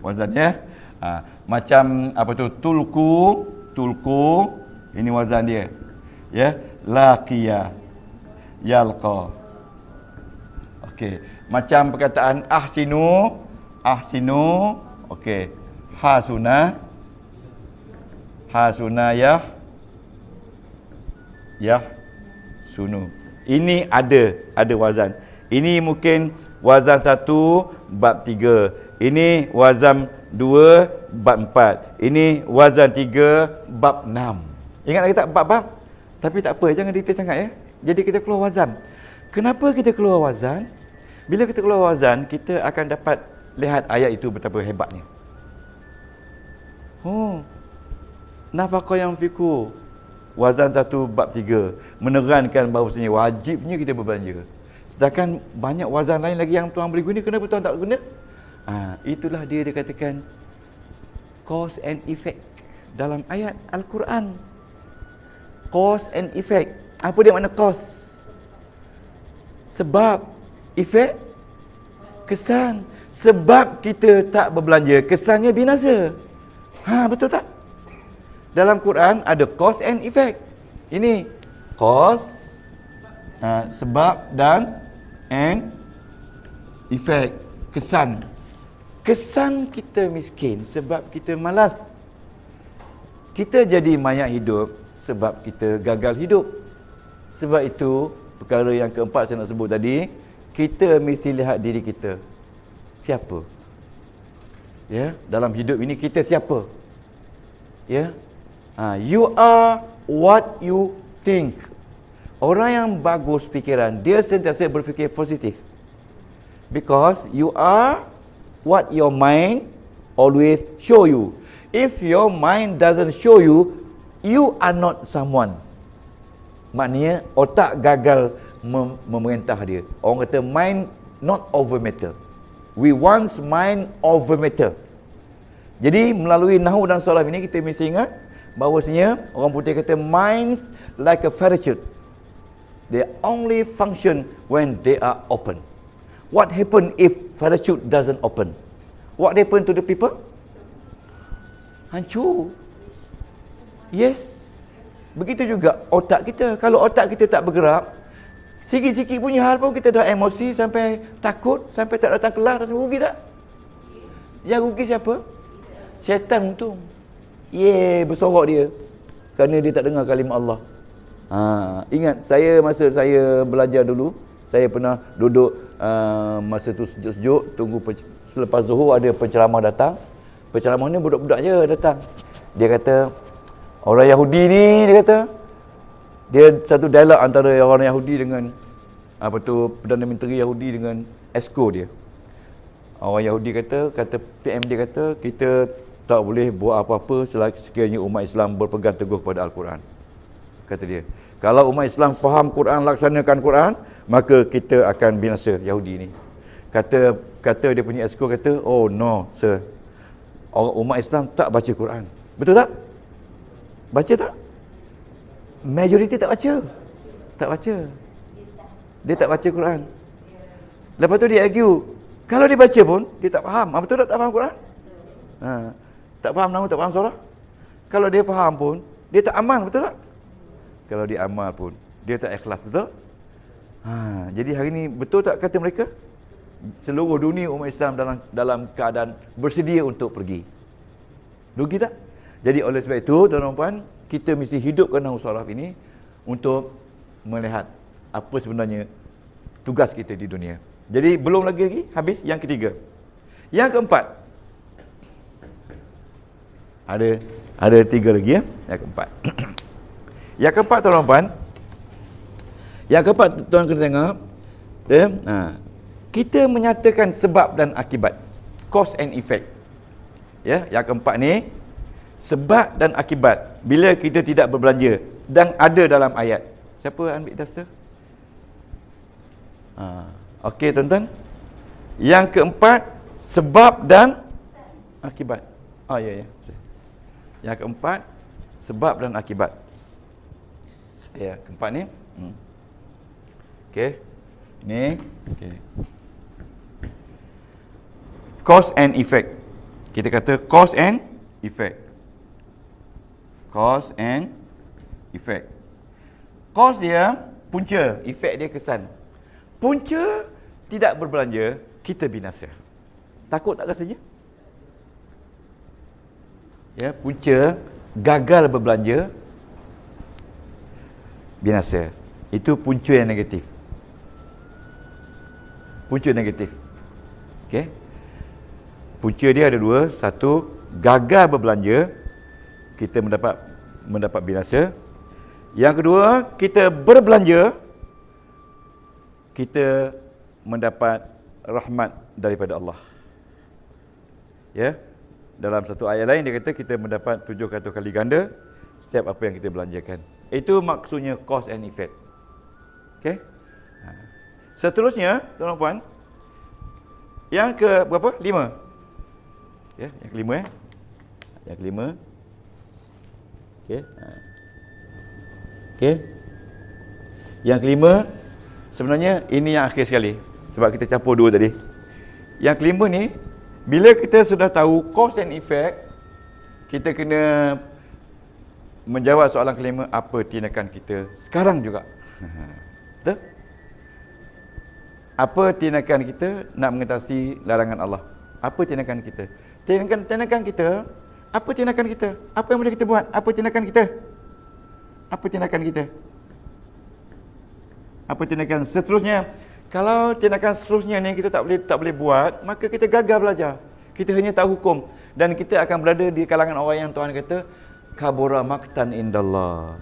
Wazan ya. Macam apa tu? Tulku. Ini wazan dia. Ya. Laqiya. Yalqa. Okey. Macam perkataan ahsinu. Okey. Hasuna sunu. Ini ada wazan. Ini mungkin wazan 1 bab 3. Ini wazan 2 bab 4. Ini wazan 3 bab 6. Ingat lagi tak bab-bab? Tapi tak apa, jangan detail sangat ya. Jadi kita keluar wazan. Kenapa kita keluar wazan? Bila kita keluar wazan, kita akan dapat lihat ayat itu betapa hebatnya. Nafaqah yang fiku. Wazan 1 bab 3 menerangkan bahawasanya wajibnya kita berbelanja. Sedangkan banyak wazan lain lagi yang tuan boleh guna, kenapa tuan tak guna? Itulah dia dikatakan cause and effect dalam ayat Al-Quran. Cause and effect. Apa dia makna cause? Sebab. Effect? Kesan. Sebab kita tak berbelanja, kesannya binasa. Betul tak? Dalam Quran ada cause and effect. Ini cause, sebab dan effect, kesan. Kesan kita miskin sebab kita malas. Kita jadi mayat hidup sebab kita gagal hidup. Sebab itu, perkara yang keempat saya nak sebut tadi, kita mesti lihat diri kita. Siapa? Ya, dalam hidup ini kita siapa? Ya. You are what you think. Orang yang bagus fikiran, dia sentiasa berfikir positif. Because you are what your mind always show you. If your mind doesn't show you, you are not someone. Maknanya otak gagal memerintah dia. Orang kata mind not over matter. We want mind over matter. Jadi melalui nahwu dan saraf ini kita mesti ingat bahawasanya orang putih kata minds like a parachute. They only function when they are open. What happen if parachute doesn't open? What happen to the people? Hancur. Yes. Begitu juga otak kita. Kalau otak kita tak bergerak, sikit-sikit punya hal pun kita dah emosi sampai takut, sampai tak datang kelas, rasa rugi tak? Yang rugi siapa? Syaitan untung. Bersorok dia kerana dia tak dengar kalimah Allah. Ingat, masa saya belajar dulu, saya pernah duduk masa tu sejuk-sejuk, tunggu selepas zuhur ada penceramah datang. Penceramah ni budak-budak je datang. Dia kata, orang Yahudi ni, dia satu dialog antara orang Yahudi dengan Perdana Menteri Yahudi dengan esko dia. Orang Yahudi kata PM dia kata, kita tak boleh buat apa-apa sekiranya umat Islam berpegang teguh kepada Al-Quran. Kata dia, kalau umat Islam faham Quran, laksanakan Quran, maka kita akan binasa Yahudi ni. Kata dia punya esko kata, oh no sir, orang umat Islam tak baca Quran. Betul tak? Baca tak? Majoriti tak baca. Tak baca. Dia tak baca Quran. Lepas tu dia argue, kalau dia baca pun dia tak faham. Betul tak faham Quran? Tak faham nama, tak faham surah. Kalau dia faham pun, Dia tak amal, betul tak? Kalau dia amal pun, dia tak ikhlas, betul? Jadi hari ni betul tak kata mereka? Seluruh dunia umat Islam dalam keadaan bersedia untuk pergi. Rugi tak? Jadi oleh sebab itu, tuan-tuan puan, kita mesti hidupkan nahwu saraf ini untuk melihat apa sebenarnya tugas kita di dunia. Jadi belum lagi habis yang ketiga. Yang keempat. Ada tiga lagi ya. Yang keempat. Yang keempat, tuan-tuan puan. Yang keempat, tuan kena tengok. Kita menyatakan sebab dan akibat, cause and effect. Ya, yang keempat ni sebab dan akibat bila kita tidak berbelanja dan ada dalam ayat. Siapa ambil duster? Okey tuan-tuan. Yang keempat sebab dan akibat. Ya. Yang keempat sebab dan akibat. Ya, keempat ni. Okey. Ni, okey. Cause and effect. Kita kata cause and effect. Cause and effect. Cause dia punca, effect dia kesan. Punca tidak berbelanja, kita binasa. Takut tak rasanya? Ya, punca gagal berbelanja, binasa. Itu punca yang negatif. Punca negatif. Okey. Punca dia ada dua. Satu, gagal berbelanja, kita mendapat binasa. Yang kedua, kita berbelanja, kita mendapat rahmat daripada Allah. Ya. Dalam satu ayat lain dia kata kita mendapat 700 kali ganda setiap apa yang kita belanjakan. Itu maksudnya cause and effect. Okey. Seterusnya, tuan-tuan puan, yang ke berapa? 5. Ya, yang kelima ya. Yang kelima. Okey. Okey. Yang kelima sebenarnya ini yang akhir sekali sebab kita campur dua tadi. Yang kelima ni bila kita sudah tahu cause and effect, kita kena menjawab soalan kelima, apa tindakan kita sekarang juga. Betul? Apa tindakan kita nak mengatasi larangan Allah? Apa tindakan kita? Tindakan kita, apa tindakan kita? Apa yang boleh kita buat? Apa tindakan kita? Apa tindakan kita? Apa tindakan seterusnya? Kalau tindakan seterusnya ni kita tak boleh buat, maka kita gagal belajar. Kita hanya tahu hukum dan kita akan berada di kalangan orang yang Tuhan kata kabura maqtan indallah.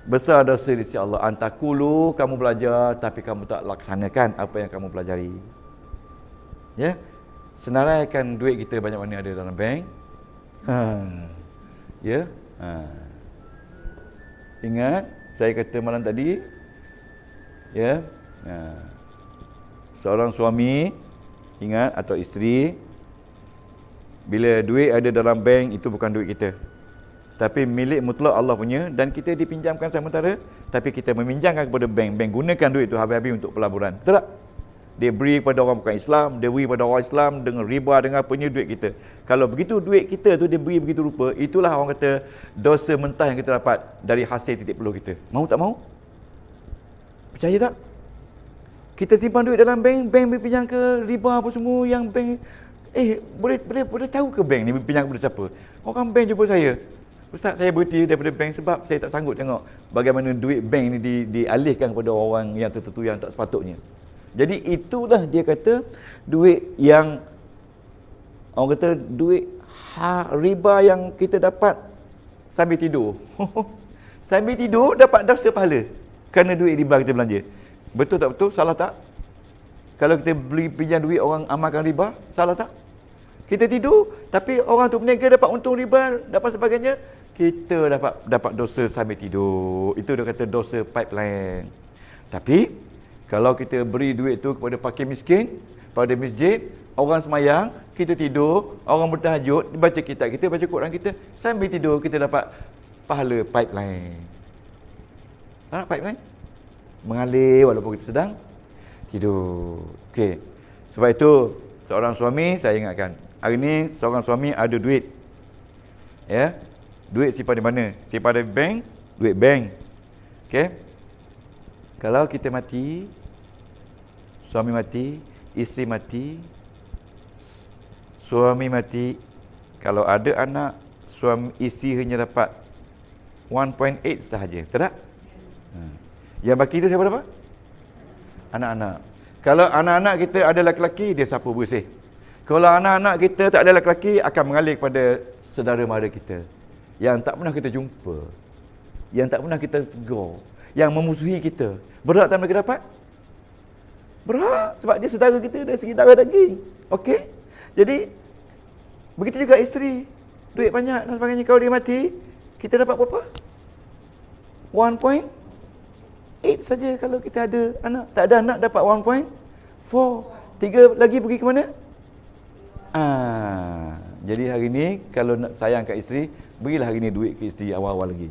Besar dosa di sisi Allah. Antakulu, kamu belajar tapi kamu tak laksanakan apa yang kamu pelajari. Ya. Senaraikan duit kita banyak mana ada dalam bank. Ya. Ingat saya kata malam tadi, ya. Seorang suami ingat atau isteri, bila duit ada dalam bank itu bukan duit kita, tapi milik mutlak Allah punya, dan kita dipinjamkan sementara, tapi kita meminjamkan kepada bank. Bank gunakan duit itu habis-habis untuk pelaburan. Betul tak? Dia beri kepada orang bukan Islam, dia beri kepada orang Islam dengan riba, dengan apanya duit kita. Kalau begitu duit kita tu dia beri begitu rupa, itulah orang kata dosa mentah yang kita dapat dari hasil titik peluh kita. Mahu tak mahu? Percaya tak? Kita simpan duit dalam bank, bank berpinjam ke riba apa semua yang bank boleh tahu ke bank ni berpinjam kepada siapa? Orang bank jumpa saya. Ustaz, saya berhenti daripada bank sebab saya tak sanggup tengok bagaimana duit bank ni dialihkan kepada orang yang tertentu yang tak sepatutnya. Jadi itulah dia kata duit yang orang kata duit riba yang kita dapat sambil tidur. Sambil tidur dapat dosa pahala kerana duit riba kita belanja. Betul tak betul? Salah tak? Kalau kita beli pinjam duit orang amalkan riba, salah tak? Kita tidur tapi orang tu berniaga dapat untung riba, dapat sebagainya, kita dapat dosa sambil tidur. Itu dia kata dosa pipeline. Tapi kalau kita beri duit tu kepada fakir miskin, pada masjid, orang semayang, kita tidur, orang bertahajud, baca kitab kita, baca Quran kita, sambil tidur kita dapat pahala pipeline. Pipeline? Mengalir walaupun kita sedang tidur. Okey. Sebab itu, seorang suami, saya ingatkan, hari ni seorang suami ada duit. Ya. Duit simpan di mana? Simpan di bank, duit bank. Okey. Kalau kita mati, suami mati, isteri mati, suami mati, kalau ada anak, suami isteri hanya dapat 1.8 sahaja. Tak? Yang baki itu siapa dapat? Anak-anak. Kalau anak-anak kita ada lelaki, dia sapu bersih. Kalau anak-anak kita tak ada lelaki, akan mengalir kepada saudara mara kita yang tak pernah kita jumpa, yang tak pernah kita tegur, yang memusuhi kita. Berat tak mereka dapat? Berat, sebab dia saudara kita dari segi darah daging. Okey? Jadi begitu juga isteri, duit banyak dan sebagainya. Kalau dia mati, kita dapat berapa? 1.8 saja kalau kita ada anak. Tak ada anak dapat 1.4. 3 lagi pergi ke mana? Jadi hari ni kalau nak sayang kat isteri, berilah hari ni duit ke isteri awal-awal lagi.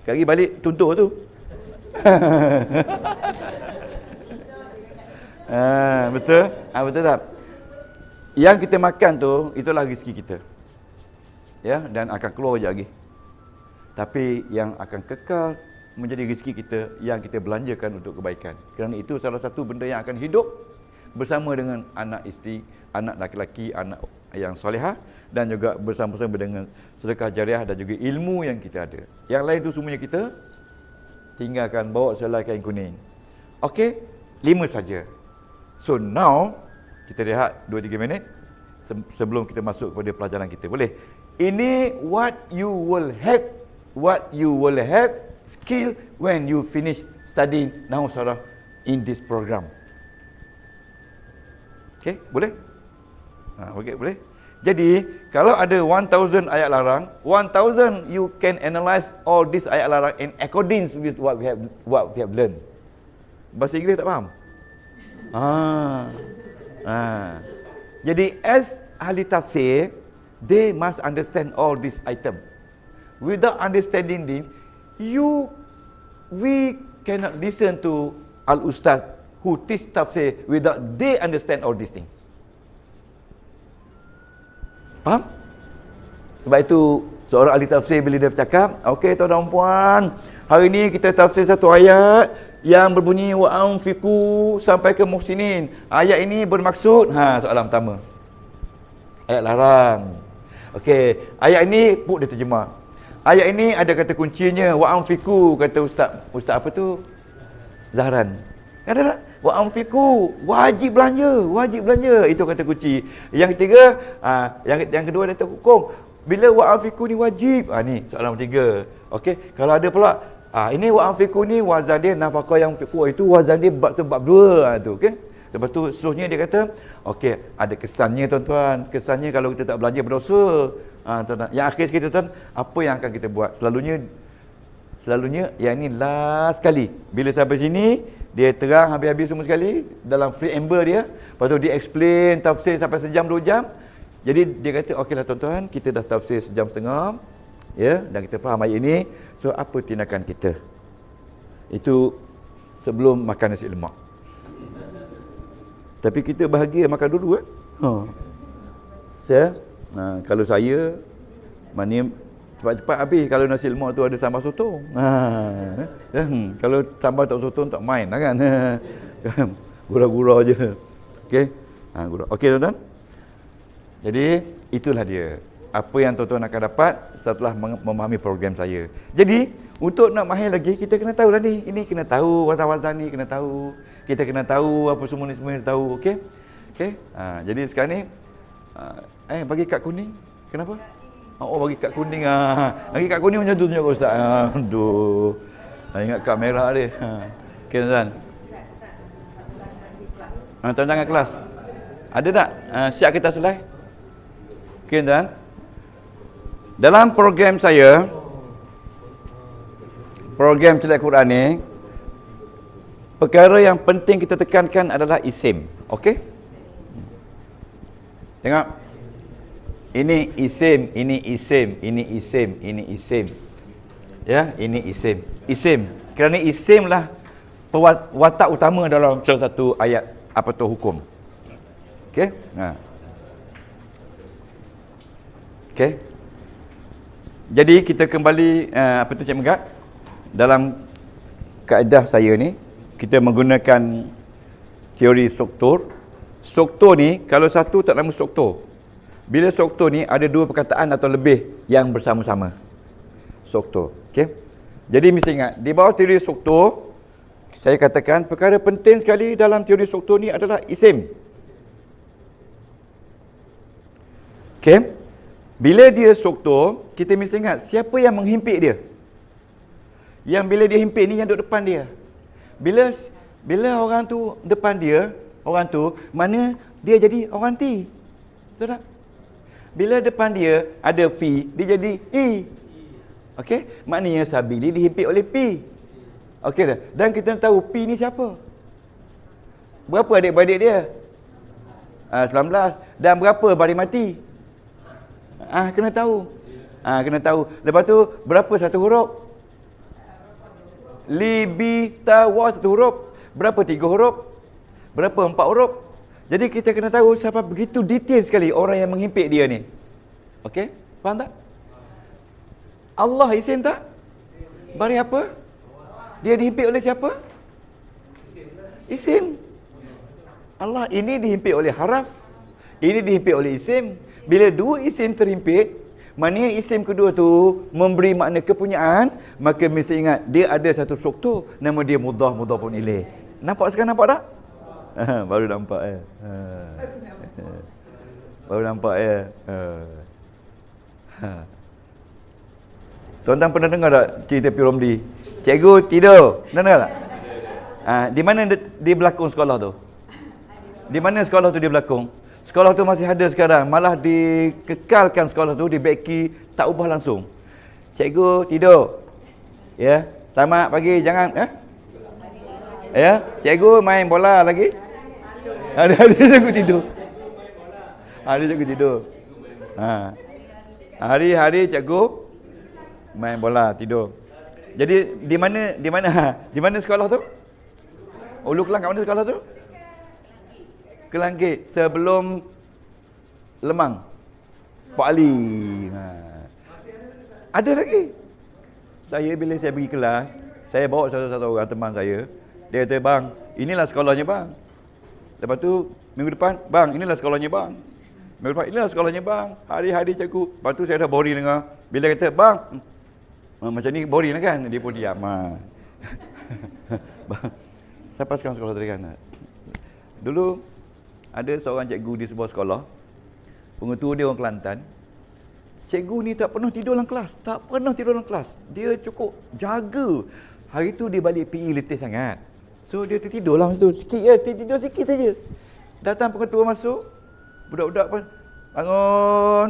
Kali balik tuntuk tu. Betul? Betul tak? Yang kita makan tu, itulah rezeki kita. Ya, dan akan keluar je lagi. Tapi yang akan kekal menjadi rezeki kita yang kita belanjakan untuk kebaikan. Kerana itu salah satu benda yang akan hidup bersama dengan anak isteri, anak laki-laki, anak yang solehah, dan juga bersama-sama dengan sedekah jariah dan juga ilmu yang kita ada. Yang lain tu semuanya kita tinggalkan, bawa selai kain kuning. Okey, 5 saja. So now kita rehat 2-3 minit sebelum kita masuk kepada pelajaran kita. Boleh? Ini what you will have skill when you finish studying now surah in this program. Okey, boleh? Okey, boleh. Jadi, kalau ada 1000 ayat larang, 1000 you can analyze all these ayat larang in accordance with what we have learned. Bahasa Inggeris tak faham? Jadi, as ahli tafsir, they must understand all these item. Without understanding this, we cannot listen to al-ustaz who teach tafsir without they understand all these things. Faham? Sebab itu seorang ahli tafsir bila dia bercakap, okey tuan-tuan dan puan, hari ini kita tafsir satu ayat yang berbunyi wa anfiqu sampai ke muhsinin. Ayat ini bermaksud, soalan pertama. Ayat larang. Okey, ayat ini pun dia terjemah. Ayat ini ada kata kuncinya wa anfiqu, kata ustaz apa tu? Zahran. Ada tak? Wa anfiqu, wajib belanja, itu kata kunci. Yang ketiga, yang kedua dia hukum. Bila wa anfiqu ni wajib. Ni soalan ketiga. Okey, kalau ada pula ini wa anfiqu ni wazan dia nafaqah yang fiqhu, itu wazan dia bab 2 tu, okey. Lepas tu seterusnya dia kata, okey, ada kesannya tuan-tuan. Kesannya kalau kita tak belanja berdosa. Tuan-tuan. Yang akhir sekali tuan-tuan, apa yang akan kita buat? Selalunya yang ni last kali. Bila sampai sini, dia terang habis-habis semua sekali dalam preamble dia. Lepas tu dia explain tafsir sampai sejam 2 jam. Jadi dia kata, okeylah tuan-tuan, kita dah tafsir sejam setengah. Ya, dan kita faham ayat ini. So apa tindakan kita? Itu sebelum makan nasi lemak. Tapi kita bahagia makan dulu kalau saya cepat-cepat habis kalau nasi lemak tu ada sambal sotong. Kalau sambal tak sotong tak main lah kan. Gurau-gurau je. Okey. Okey tuan-tuan. Jadi itulah dia. Apa yang tuan-tuan akan dapat setelah memahami program saya. Jadi untuk nak mahir lagi, kita kena tahu lah ni. Ini kena tahu, wazan-wazan ni kena tahu. Kita kena tahu apa semua ni tahu. Okey? Okey? Jadi sekarang ni bagi kad kuning. Kenapa? Bagi kad kuning. Bagi kad kuning macam tu tunjuk ke ustaz. Aduh. Ingat kad merah dia. Okey tuan-tuan. Tuan-tuan jangan kelas. Ada tak? Siap kita selesai? Okey tuan-tuan. Dalam program saya, program Celajar Quran ni, perkara yang penting kita tekankan adalah isim. Okey? Tengok. Ini isim, ini isim, ini isim, ini isim. Ya, ini isim. Isim. Kerana isimlah watak utama dalam salah satu ayat apa tu hukum. Okey? Okey? Jadi kita kembali apa tu Cik Megat? Dalam kaedah saya ni kita menggunakan teori struktur. Struktur ni kalau satu tak nama struktur. Bila struktur ni ada dua perkataan atau lebih yang bersama-sama. Struktur. Okey. Jadi mesti ingat di bawah teori struktur saya katakan perkara penting sekali dalam teori struktur ni adalah isim. Okey. Bila dia struktur, kita mesti ingat siapa yang menghimpit dia. Yang bila dia himpit ni yang duduk depan dia. Bila orang tu depan dia, orang tu, mana dia jadi orang T. Betul tak? Bila depan dia ada fi, dia jadi I. Okey? Maknanya Sabili dihimpit oleh P. Okey dah. Dan kita tahu P ni siapa? Berapa adik-beradik dia? 19. Dan berapa baris mati? Kena tahu. Kena tahu. Lepas tu berapa satu huruf? Li, bi, ta, wa satu huruf. Berapa 3 huruf? Berapa 4 huruf? Jadi kita kena tahu siapa begitu detail sekali orang yang menghimpit dia ni. Okey? Faham tak? Allah isim tak? Baris apa? Dia dihimpit oleh siapa? Isim. Allah ini dihimpit oleh haraf. Ini dihimpit oleh isim. Bila dua isim terhimpit, maknanya isim kedua tu memberi makna kepunyaan, maka mesti ingat dia ada satu struktur, nama dia mudhaf pun ilaih. Nampak sekarang, nampak tak? Baru nampak ya. Baru nampak ya. Tuan-tuan pernah dengar tak cerita P. Romli? Cikgu tidur. Dengar tak? Di mana dia berlakon sekolah tu? Di mana sekolah tu dia berlakon? Sekolah tu masih ada sekarang. Malah dikekalkan sekolah tu, dibaiki, tak ubah langsung. Cikgu tidur. Ya, tamat pagi, jangan. Ya, cikgu main bola lagi. Ada cikgu tidur. Ada cikgu tidur. Hari-hari cikgu main bola, tidur. Jadi di mana sekolah tu? Ulu Kelang, kat mana sekolah tu? Kelangkit sebelum Lemang. Pak Ali. Ada lagi. Bila saya pergi kelas, saya bawa satu orang teman saya. Dia kata, "Bang, inilah sekolahnya bang." Lepas tu minggu depan, "Bang, inilah sekolahnya bang." Minggu depan, "Inilah sekolahnya bang." Hari-hari cikgu. Lepas tu saya dah boring dengar. Bila kata, "Bang," macam ni boring lah kan. Dia pun diam. Saya paskan sekolah tadi kan. Dulu ada seorang cikgu di sebuah sekolah. Pengetua dia orang Kelantan. Cikgu ni tak pernah tidur dalam kelas. Tak pernah tidur dalam kelas. Dia cukup jaga. Hari tu dia balik PE letih sangat. So dia tertidur lah masa tu. Sikit je, tertidur sikit saja. Datang pengetua masuk. Budak-budak pun, "Bangun.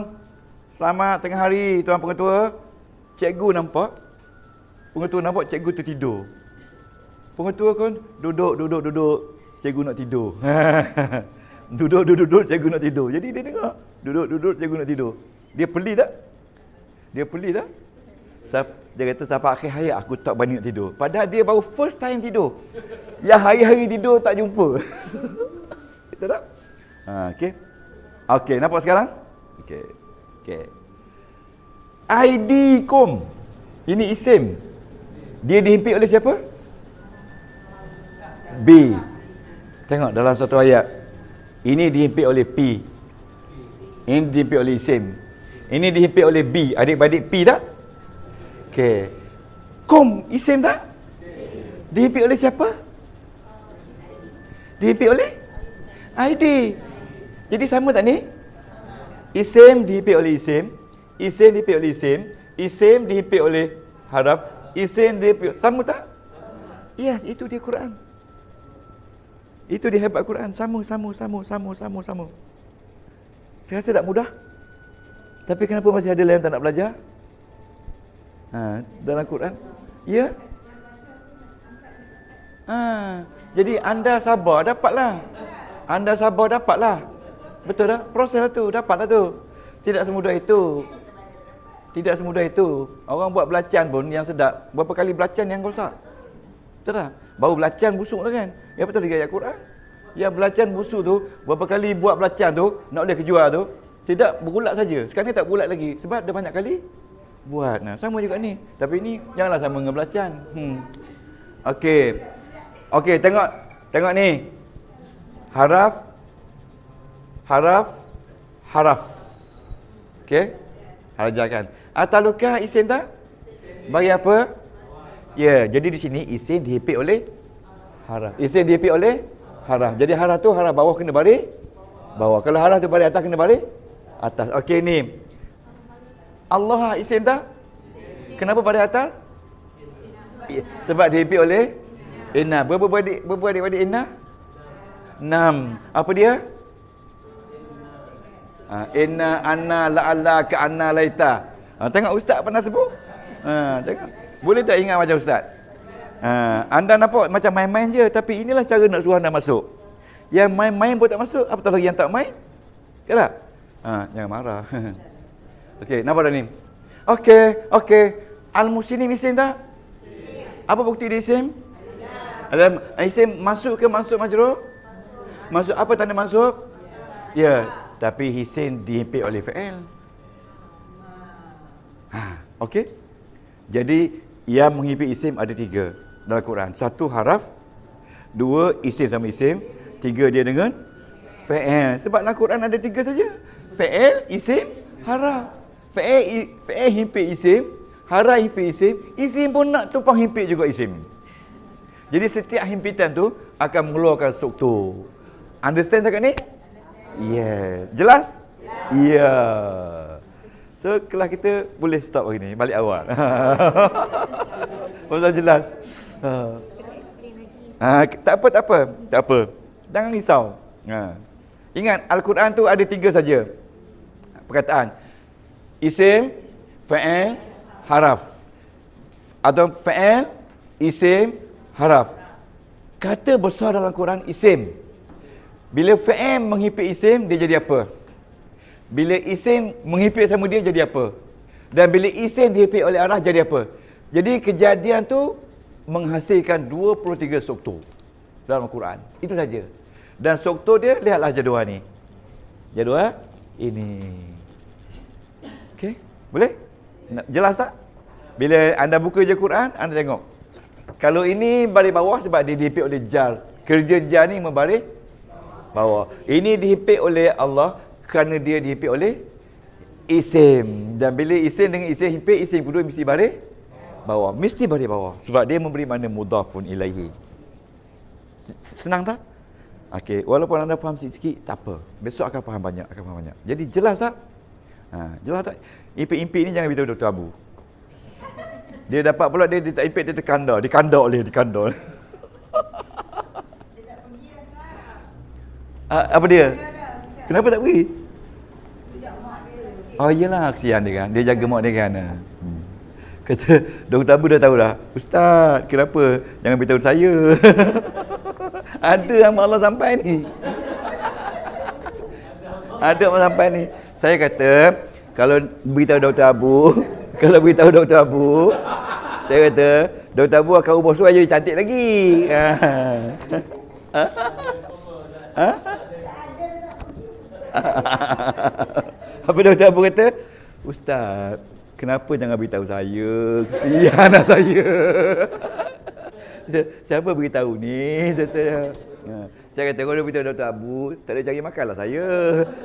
Selamat tengah hari tuan pengetua." Cikgu nampak. Pengetua nampak cikgu tertidur. Pengetua kan duduk. Cikgu nak tidur. Duduk, cikgu nak tidur. Jadi dia dengar. Duduk, cikgu nak tidur. Dia peli tak? Dia kata, "Sampai akhir hayat aku tak berani nak tidur." Padahal dia baru first time tidur. Yang hari-hari tidur tak jumpa. Betul tak? Okey. Okey, nampak sekarang? Okey. ID-kum. Ini isim. Dia dihimpit oleh siapa? B. Tengok dalam satu ayat. Ini dihimpit oleh P. Ini dihimpit oleh isim. Ini dihimpit oleh B. Adik-beradik P tak? Okey. Kum, isim tak? Dihimpit oleh siapa? Dihimpit oleh ID. Jadi sama tak ni? Isim dihimpit oleh isim. Isim dihimpit oleh isim. Isim dihimpit oleh haraf. Isim dihimpit. Sama tak? Yes, itu dia Quran. Itu dia hebat Quran. Sama. Terasa tak mudah? Tapi kenapa masih ada yang tak nak belajar? Dalam Quran. Ya? Jadi anda sabar, dapatlah. Anda sabar, dapatlah. Betul tak? Proses lah tu, dapatlah tu. Tidak semudah itu. Orang buat belacan pun yang sedap, berapa kali belacan yang rosak. Betul tak? Baru belacan busuk tu kan. Ya betul juga ayat Quran. Yang belacan busuk tu, berapa kali buat belacan tu, nak boleh kejual tu, tidak berulat saja. Sekarang ni tak berulat lagi. Sebab dia banyak kali buat. Nah, sama juga ni. Tapi ni janganlah sama dengan belacan. Okey. Okey, tengok ni. Haraf. Okey. Ajarkan. Ataluka isim tak? Bagi apa? Ya, jadi di sini isim dihipit oleh haraf. Isim dihipit oleh haraf. Jadi haraf tu haraf bawah kena baris bawah. Kalau haraf tu baris atas kena baris atas. Okey ni. Allah isim tak? Kenapa baris atas? Sebab dihipit oleh inna. Berapa adik-adik inna? 6. Apa dia? Inna anna la'alla ka anna laita. Tengok ustaz pernah sebut? Tengok. Boleh tak ingat macam ustaz? Anda nampak macam main-main je, tapi inilah cara nak suruh anda masuk. Yang main-main pun tak masuk, apatah lagi yang tak main? Kan tak? Jangan marah. Okey, nampak dah ni? Okey. Al-Muslimin isim tak? Apa bukti dia isim? Ada isim masuk ke masuk majrur? Masuk. Apa tanda masuk? Ya, tapi isim dihipit oleh fi'il. Okey. Jadi yang menghipit isim ada 3 dalam Quran. 1 haraf, 2 isim sama isim, 3 dia dengan fi'il. Sebab dalam Quran ada 3 saja. Fi'il, isim, haraf. Fi'il hipit isim, haraf hipit isim, isim pun nak tumpang hipit juga isim. Jadi setiap himpitan tu akan mengeluarkan struktur. Understand tak ni? Yeah. Jelas? Yeah. So kelas kita boleh stop hari ni, balik awal. Pasal jelas. Tak apa. Jangan risau. Ingat Al-Quran tu ada 3 saja perkataan. Isim, fa'il, haraf. Atau fa'il, isim, haraf. Kata besar dalam Quran isim. Bila fa'il menghipit isim, dia jadi apa? Bila isim menghipit sama dia, jadi apa? Dan bila isim dihipit oleh arah, jadi apa? Jadi kejadian tu menghasilkan 23 struktur dalam Al-Quran. Itu saja. Dan struktur dia, lihatlah jadual ni. Jadual ini. Okey? Boleh? Jelas tak? Bila anda buka je Quran, anda tengok. Kalau ini baris bawah sebab dia dihipit oleh jar. Kerja jar ni membaris bawah. Ini dihipit oleh Allah kerana dia dihipit oleh isim. Dan bila isim dengan isim hipit, isim kedua mesti baris bawah. Mesti baris bawah. Sebab dia memberi makna mudhafun ilaihi. Senang tak? Okey, walaupun anda faham sikit-sikit, tak apa. Besok akan faham banyak. Jadi jelas tak? Jelas tak? Impit-impit ni jangan beritahu Dr. Abu. Dia dapat pula dia tak impit, dia terkandar. Dikandar. Apa dia? Kenapa tak pergi? Oh iyalah, kesian dia kan. Dia jaga mak dia kan. Kata Dr. Abu dah tahu dah. Ustaz, kenapa jangan beritahu saya? Ada hamba Allah sampai ni. Ada hamba sampai ni. Saya kata kalau beritahu Dr. Abu, saya kata Dr. Abu akan ubah suai jadi cantik lagi. Apa Dr. Abu kata? Ustaz, kenapa jangan beritahu saya? Kesian lah saya. Siapa beritahu ni? Saya kata kalau beritahu Dr. Abu, tak ada cari makan lah saya.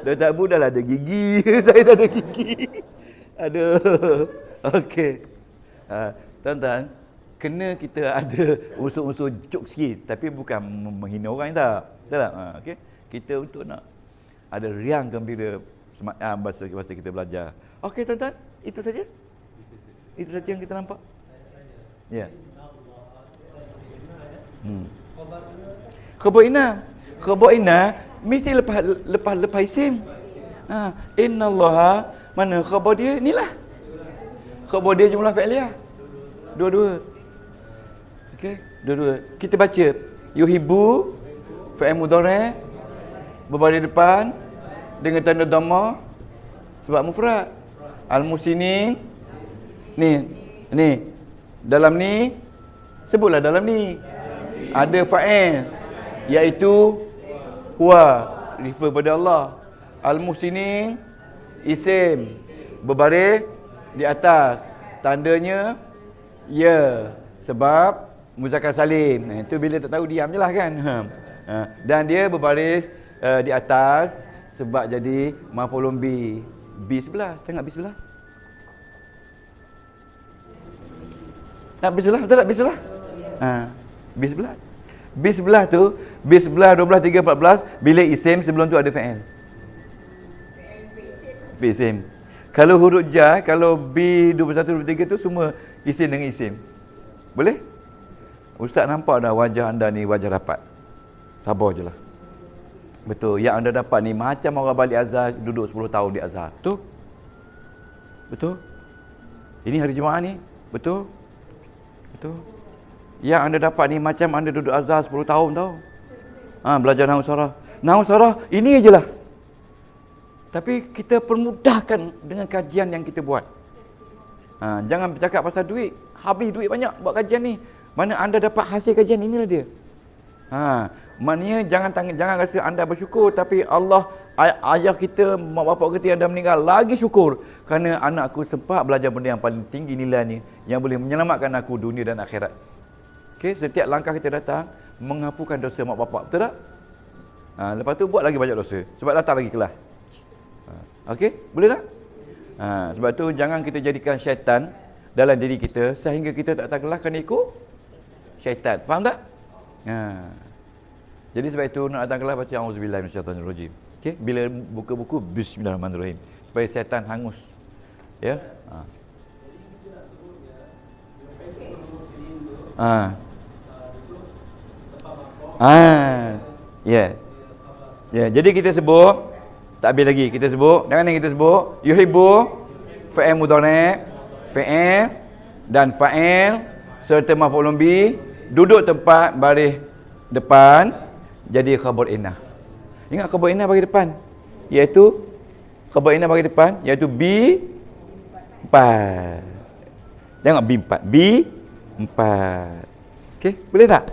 Dr. Abu dah ada gigi. Saya tak ada gigi. Aduh. Okey. Tuan-tuan, kena kita ada unsur-unsur joke sikit, tapi bukan menghina orang tak. Betul tak? Okey. Kita untuk nak ada riang gembira masa kita belajar. Okey tuan-tuan, itu saja. Itu saja yang kita nampak. Ya. Khabar inna mesti lepas isim. Innallaha, mana khabar dia? Inilah. Khabar dia jumlah fi'liyah. Dua-dua. Okey, dua-dua. Kita baca yuhibbu fi'il mudhari' berbaris depan dengan tanda dhamma sebab mufrad. Al-musinin ni dalam ni sebutlah dalam ni ada fa'il iaitu huwa, refer pada Allah. Al-musinin isim berbaris di atas. tandanya ya, sebab muzakkar salim. Itu bila tak tahu diam je lah kan. Dan dia berbaris di atas sebab jadi maf'ulun bi. B11, tengok B11. Tak B11, betul tak B11? B11. B11 tu, B11, 12, 3, 14, bila isim sebelum tu ada fa'il. Isim. Kalau huruf jar, kalau B21, 23 tu semua isim dengan isim. Boleh? Ustaz nampak dah wajah anda ni wajah rapat. Sabar je lah. Betul. Yang anda dapat ni macam orang balik Azhar duduk 10 tahun di Azhar. Betul? Betul? Ini hari Jumaat ni. Betul? Betul? Yang anda dapat ni macam anda duduk Azhar 10 tahun tau. Belajar Nahwu Sarah. Nahwu Sarah ini je lah. Tapi kita permudahkan dengan kajian yang kita buat. Jangan bercakap pasal duit. Habis duit banyak buat kajian ni. Mana anda dapat hasil kajian, inilah dia. Maknanya jangan rasa anda bersyukur, tapi Allah, ayah kita, mak bapak kita yang dah meninggal lagi syukur kerana anakku sempat belajar benda yang paling tinggi nilainya, yang boleh menyelamatkan aku dunia dan akhirat. Okey, setiap langkah kita datang menghapuskan dosa mak bapak, betul tak? Lepas tu buat lagi banyak dosa sebab datang lagi kelas. Okey, boleh tak? Sebab tu jangan kita jadikan syaitan dalam diri kita sehingga kita tak datang kelas kerana ikut syaitan. Faham tak? Jadi sebab itu nak datang kelas baca auzubillahi minasyaitanirrajim. Okey, bila buka buku bismillahirrahmanirrahim supaya syaitan hangus. Ya. Ya. Ya, jadi kita sebut tak habis lagi. Kita sebut, dengan yang kita sebut yuhibbu fa'il mudhari', fa'il dan fa'il serta maf'ulun bi duduk tempat baris depan jadi khabar inah. Ingat khabar inah bagi depan, iaitu khabar inah bagi depan iaitu B4. Tengok B4. B4. Okey, boleh tak?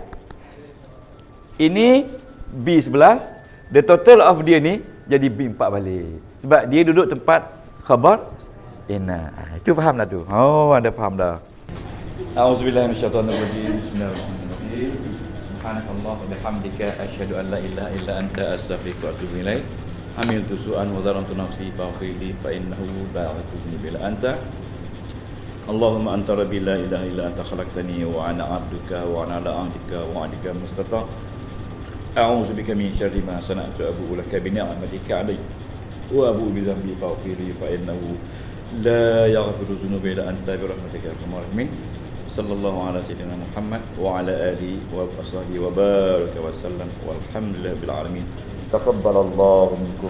Ini B11, the total of dia ni jadi B4 balik. Sebab dia duduk tempat khabar inah. Itu faham dah tu. Oh, anda faham dah. A'udzubillahi minasyaitonirrajim. Bismillahirrahmanirrahim. Subhanakallah wa bihamdika asyhadu an la ilaha illa anta astaghfiruka wa atubu ilaik. Amiltu su'an wa dharamtu nafsi faghfirli fa innahu ba'atuni bila anta. Allahumma anta rabbi la ilaha illa anta khalaqtani wa ana 'abduka wa ana 'ala 'ahdika wa 'adika mustata'. A'udzu bika min syarri ma sana'tu abu'u laka bi ni'matika 'alayya wa abu'u bi dhanbi faghfirli fa innahu la yaghfiru dhunuba illa anta bi rahmatika ya arhamar rahimin. Sallallahu ala sayyidina Muhammad wa ala alihi wa sahbihi wa baraka wa sallam walhamdulillahi bil alamin. Taqabbalallahu minkum.